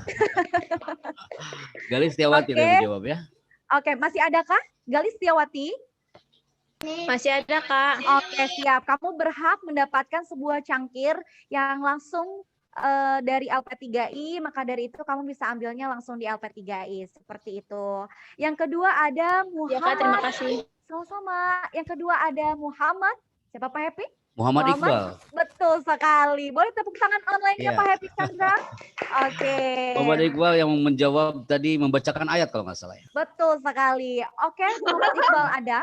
Galis Setiawati yang menjawab ya. Oke, masih adakah Galis Setiawati? Masih ada Kak. Oke, siap. Kamu berhak mendapatkan sebuah cangkir yang langsung dari LP3I, maka dari itu kamu bisa ambilnya langsung di LP3I, seperti itu. Yang kedua ada Muhammad. Ya Kak, terima kasih. Sama-sama. Yang kedua ada Muhammad. Siapa Pak Happy? Muhammad Iqbal. Betul sekali. Boleh tepuk tangan online-nya Pak Happy Chandra? Oke. Muhammad Iqbal yang menjawab tadi membacakan ayat kalau nggak salah ya. Betul sekali. Oke, Muhammad Iqbal ada?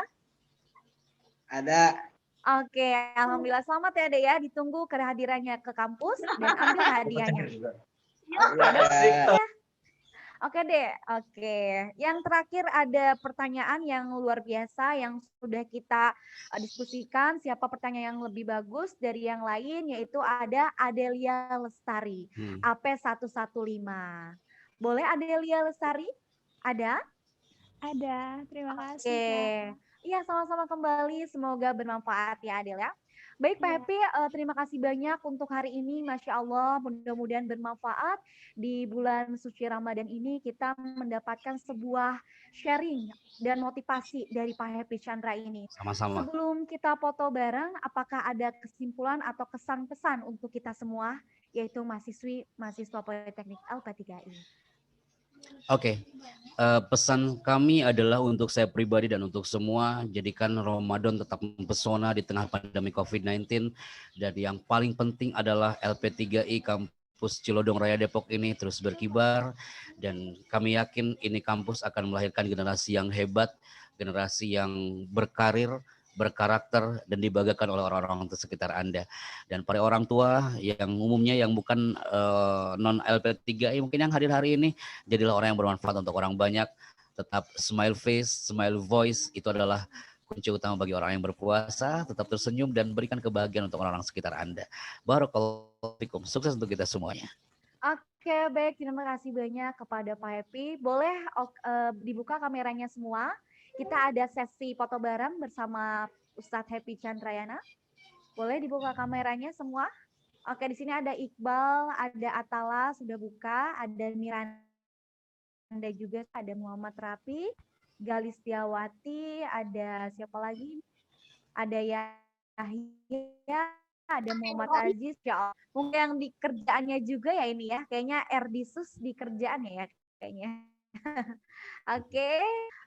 Ada. Oke, alhamdulillah selamat ya Dek ya. Ditunggu kehadirannya ke kampus dan ambil hadiahnya. Ya. Oke Dek, oke. Yang terakhir ada pertanyaan yang luar biasa yang sudah kita diskusikan. Siapa pertanyaan yang lebih bagus dari yang lain, yaitu ada Adelia Lestari, AP115. Boleh Adelia Lestari? Ada? Ada, terima kasih. Oke. Iya, sama-sama kembali. Semoga bermanfaat ya Adel ya. Baik Pak Happy, terima kasih banyak untuk hari ini. Masya Allah, mudah-mudahan bermanfaat. Di bulan suci Ramadan ini kita mendapatkan sebuah sharing dan motivasi dari Pak Happy Chandra ini. Sama-sama. Sebelum kita foto bareng, apakah ada kesimpulan atau kesan-pesan untuk kita semua, yaitu mahasiswa Politeknik LP3I? Oke, pesan kami adalah untuk saya pribadi dan untuk semua, jadikan Ramadan tetap mempesona di tengah pandemi COVID-19. Dan yang paling penting adalah LP3I Kampus Cilodong Raya Depok ini terus berkibar. Dan kami yakin ini kampus akan melahirkan generasi yang hebat, generasi yang berkarir, berkarakter, dan dibanggakan oleh orang-orang di sekitar Anda. Dan para orang tua yang umumnya yang bukan non LP3I mungkin yang hadir hari ini, jadilah orang yang bermanfaat untuk orang banyak. Tetap smile face, smile voice, itu adalah kunci utama bagi orang yang berpuasa. Tetap tersenyum dan berikan kebahagiaan untuk orang-orang sekitar Anda. Barakallahu fikum. Sukses untuk kita semuanya. Oke, baik. Terima kasih banyak kepada Pak Happy. Boleh dibuka kameranya semua? Kita ada sesi foto bareng bersama Ustadz Happy Chandrayana. Boleh dibuka kameranya semua? Oke, di sini ada Iqbal, ada Atala sudah buka, ada Miranda juga, ada Muhammad Rapi, Galis Setiawati, ada siapa lagi? Ada Yahya, ada Muhammad Aziz. Ya, mungkin yang di kerjaannya juga ya ini ya, kayaknya Erdisus di kerjaannya ya kayaknya.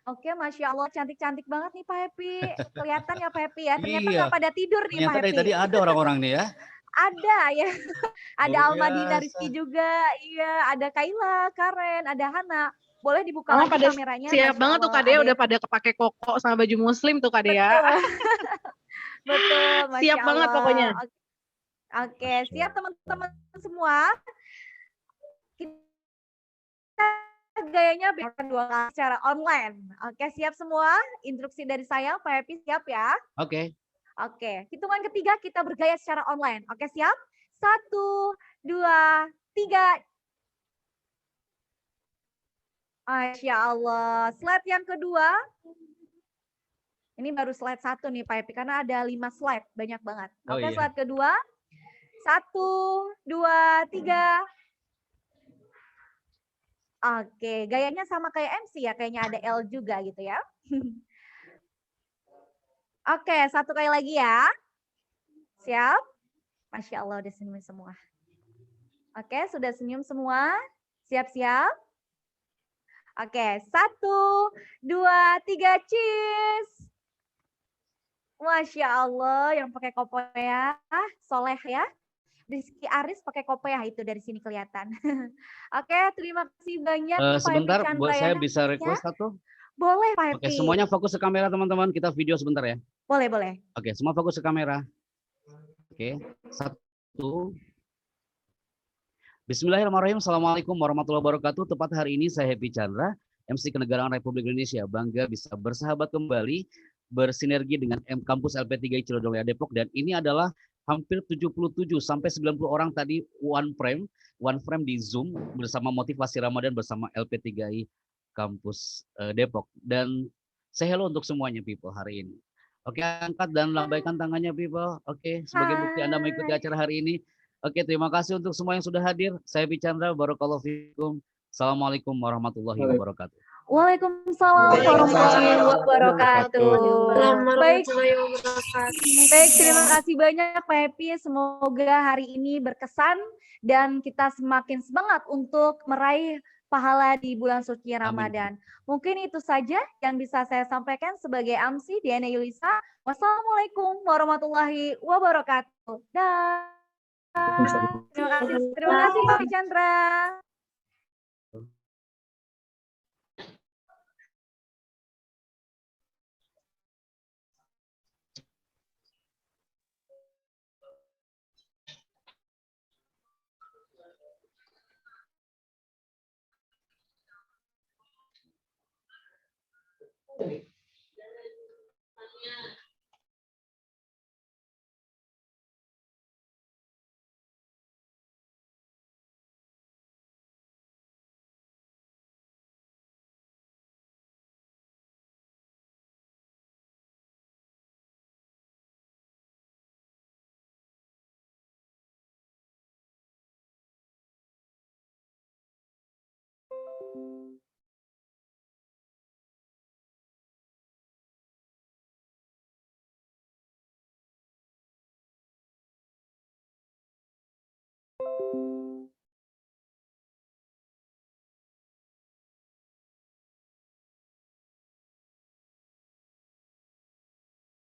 Oke, Masya Allah, cantik-cantik banget nih Pak Happy. Kelihatan ya Pak Happy ya, ternyata nggak pada tidur nih Pak Happy. Tadi ada orang-orang nih ya. Ada ya, ada Almadina Rizky juga, iya, ada Kaila, Karen, ada Hana. Boleh dibuka lagi kameranya. Siap banget tuh Kak Dea, udah pada kepake koko sama baju muslim tuh Kak Dea. Betul, Masya siap Allah. banget pokoknya. Oke, siap teman-teman semua. Kita gayanya biarkan 2 kali secara online. Oke, siap semua? Instruksi dari saya, Pak Happy siap ya? Oke. Oke, hitungan ketiga kita bergaya secara online. Oke, siap? 1, 2, 3. Masya Allah. Slide yang kedua. Ini baru slide 1 nih Pak Happy, karena ada 5 slide, banyak banget. Oke, slide kedua. 1, 2, 3. Oke, gayanya sama kayak MC ya, kayaknya ada L juga gitu ya. Oke, satu kali lagi ya. Siap? Masya Allah udah senyum semua. Oke, sudah senyum semua. Siap-siap? Oke, 1, 2, 3, cheese. Masya Allah, yang pakai kopiah, soleh ya. Rizky Aris pakai kopiah itu dari sini kelihatan. Oke, terima kasih banyak Pak Happy Sebentar, Chandra buat saya ya. bisa request satu? Boleh Pak Oke, Happy. semuanya fokus ke kamera teman-teman. Kita video sebentar ya. Boleh, boleh. Oke, semua fokus ke kamera. Oke, 1. Bismillahirrahmanirrahim. Assalamualaikum warahmatullahi wabarakatuh. Tepat hari ini saya Happy Chandra, MC Kenegaraan Republik Indonesia. Bangga bisa bersahabat kembali, bersinergi dengan Kampus LP3 Cilodong Depok. Dan ini adalah hampir 77 sampai 90 orang tadi one frame di Zoom bersama motivasi Ramadan bersama LP3I Kampus Depok. Dan say hello untuk semuanya people hari ini. Oke, angkat dan lambaikan tangannya people. Oke, sebagai bukti Anda mengikuti acara hari ini. Oke, terima kasih untuk semua yang sudah hadir. Saya Happy Chandra, barakallahu fikum. Assalamualaikum warahmatullahi wabarakatuh. Waalaikumsalam warahmatullahi wabarakatuh. Baik, terima kasih banyak Pak Happy. Semoga hari ini berkesan dan kita semakin semangat untuk meraih pahala di bulan suci Ramadan. Mungkin itu saja yang bisa saya sampaikan sebagai MC Diana Yulisa. Wassalamualaikum warahmatullahi wabarakatuh. Terima kasih Pak Chandra.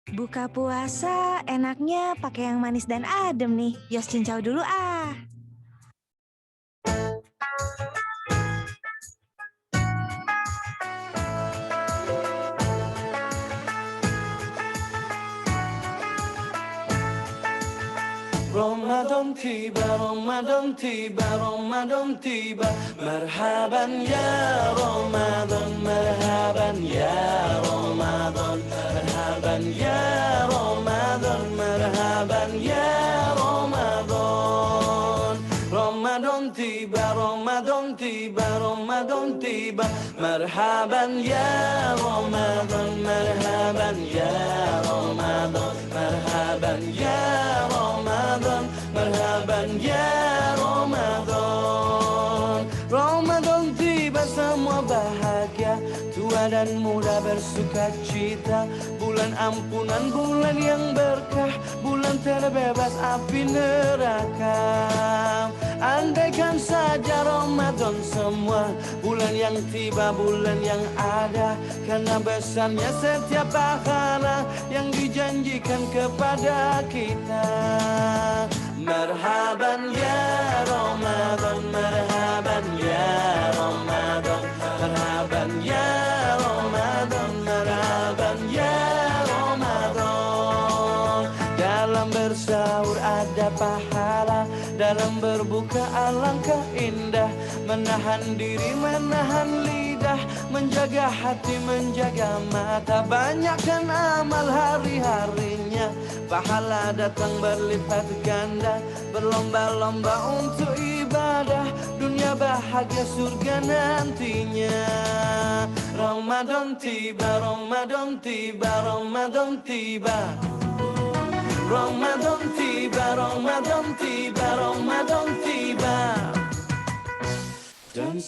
Buka puasa enaknya pakai yang manis dan adem nih. Yos cincau dulu ah. Ramadan tiba, Ramadan tiba, Ramadan tiba. Marhaban ya Ramadan, marhaban ya Ramadan, marhaban ya Ramadan, marhaban ya Ramadan. Ramadan tiba, Ramadan tiba, Ramadan tiba. Marhaban ya Ramadan, marhaban ya Ramadan, marhaban ya Ramadan, marhaban ya Ramadan. Ramadan tiba semua bahagia, tua dan muda bersuka cita. Bulan ampunan, bulan yang berkah, bulan terbebas api neraka. Andaikan saja Ramadan semua, bulan yang tiba, bulan yang ada. Karena besarnya setiap pahala yang dijanjikan kepada kita. Marhaban ya Ramadan, marhaban ya Ramadan, marhaban ya Ramadan, marhaban ya Ramadan. Dalam bersahur ada pahala, dalam berbuka alangkah indah. Menahan diri, menahan lidah, menjaga hati, menjaga mata. Banyakkan amal hari-harinya, pahala datang berlipat ganda. Berlomba-lomba untuk ibadah, dunia bahagia surga nantinya. Ramadan tiba, Ramadan tiba, Ramadan tiba. Ramadan tiba, Ramadan tiba, Ramadan tiba. Dan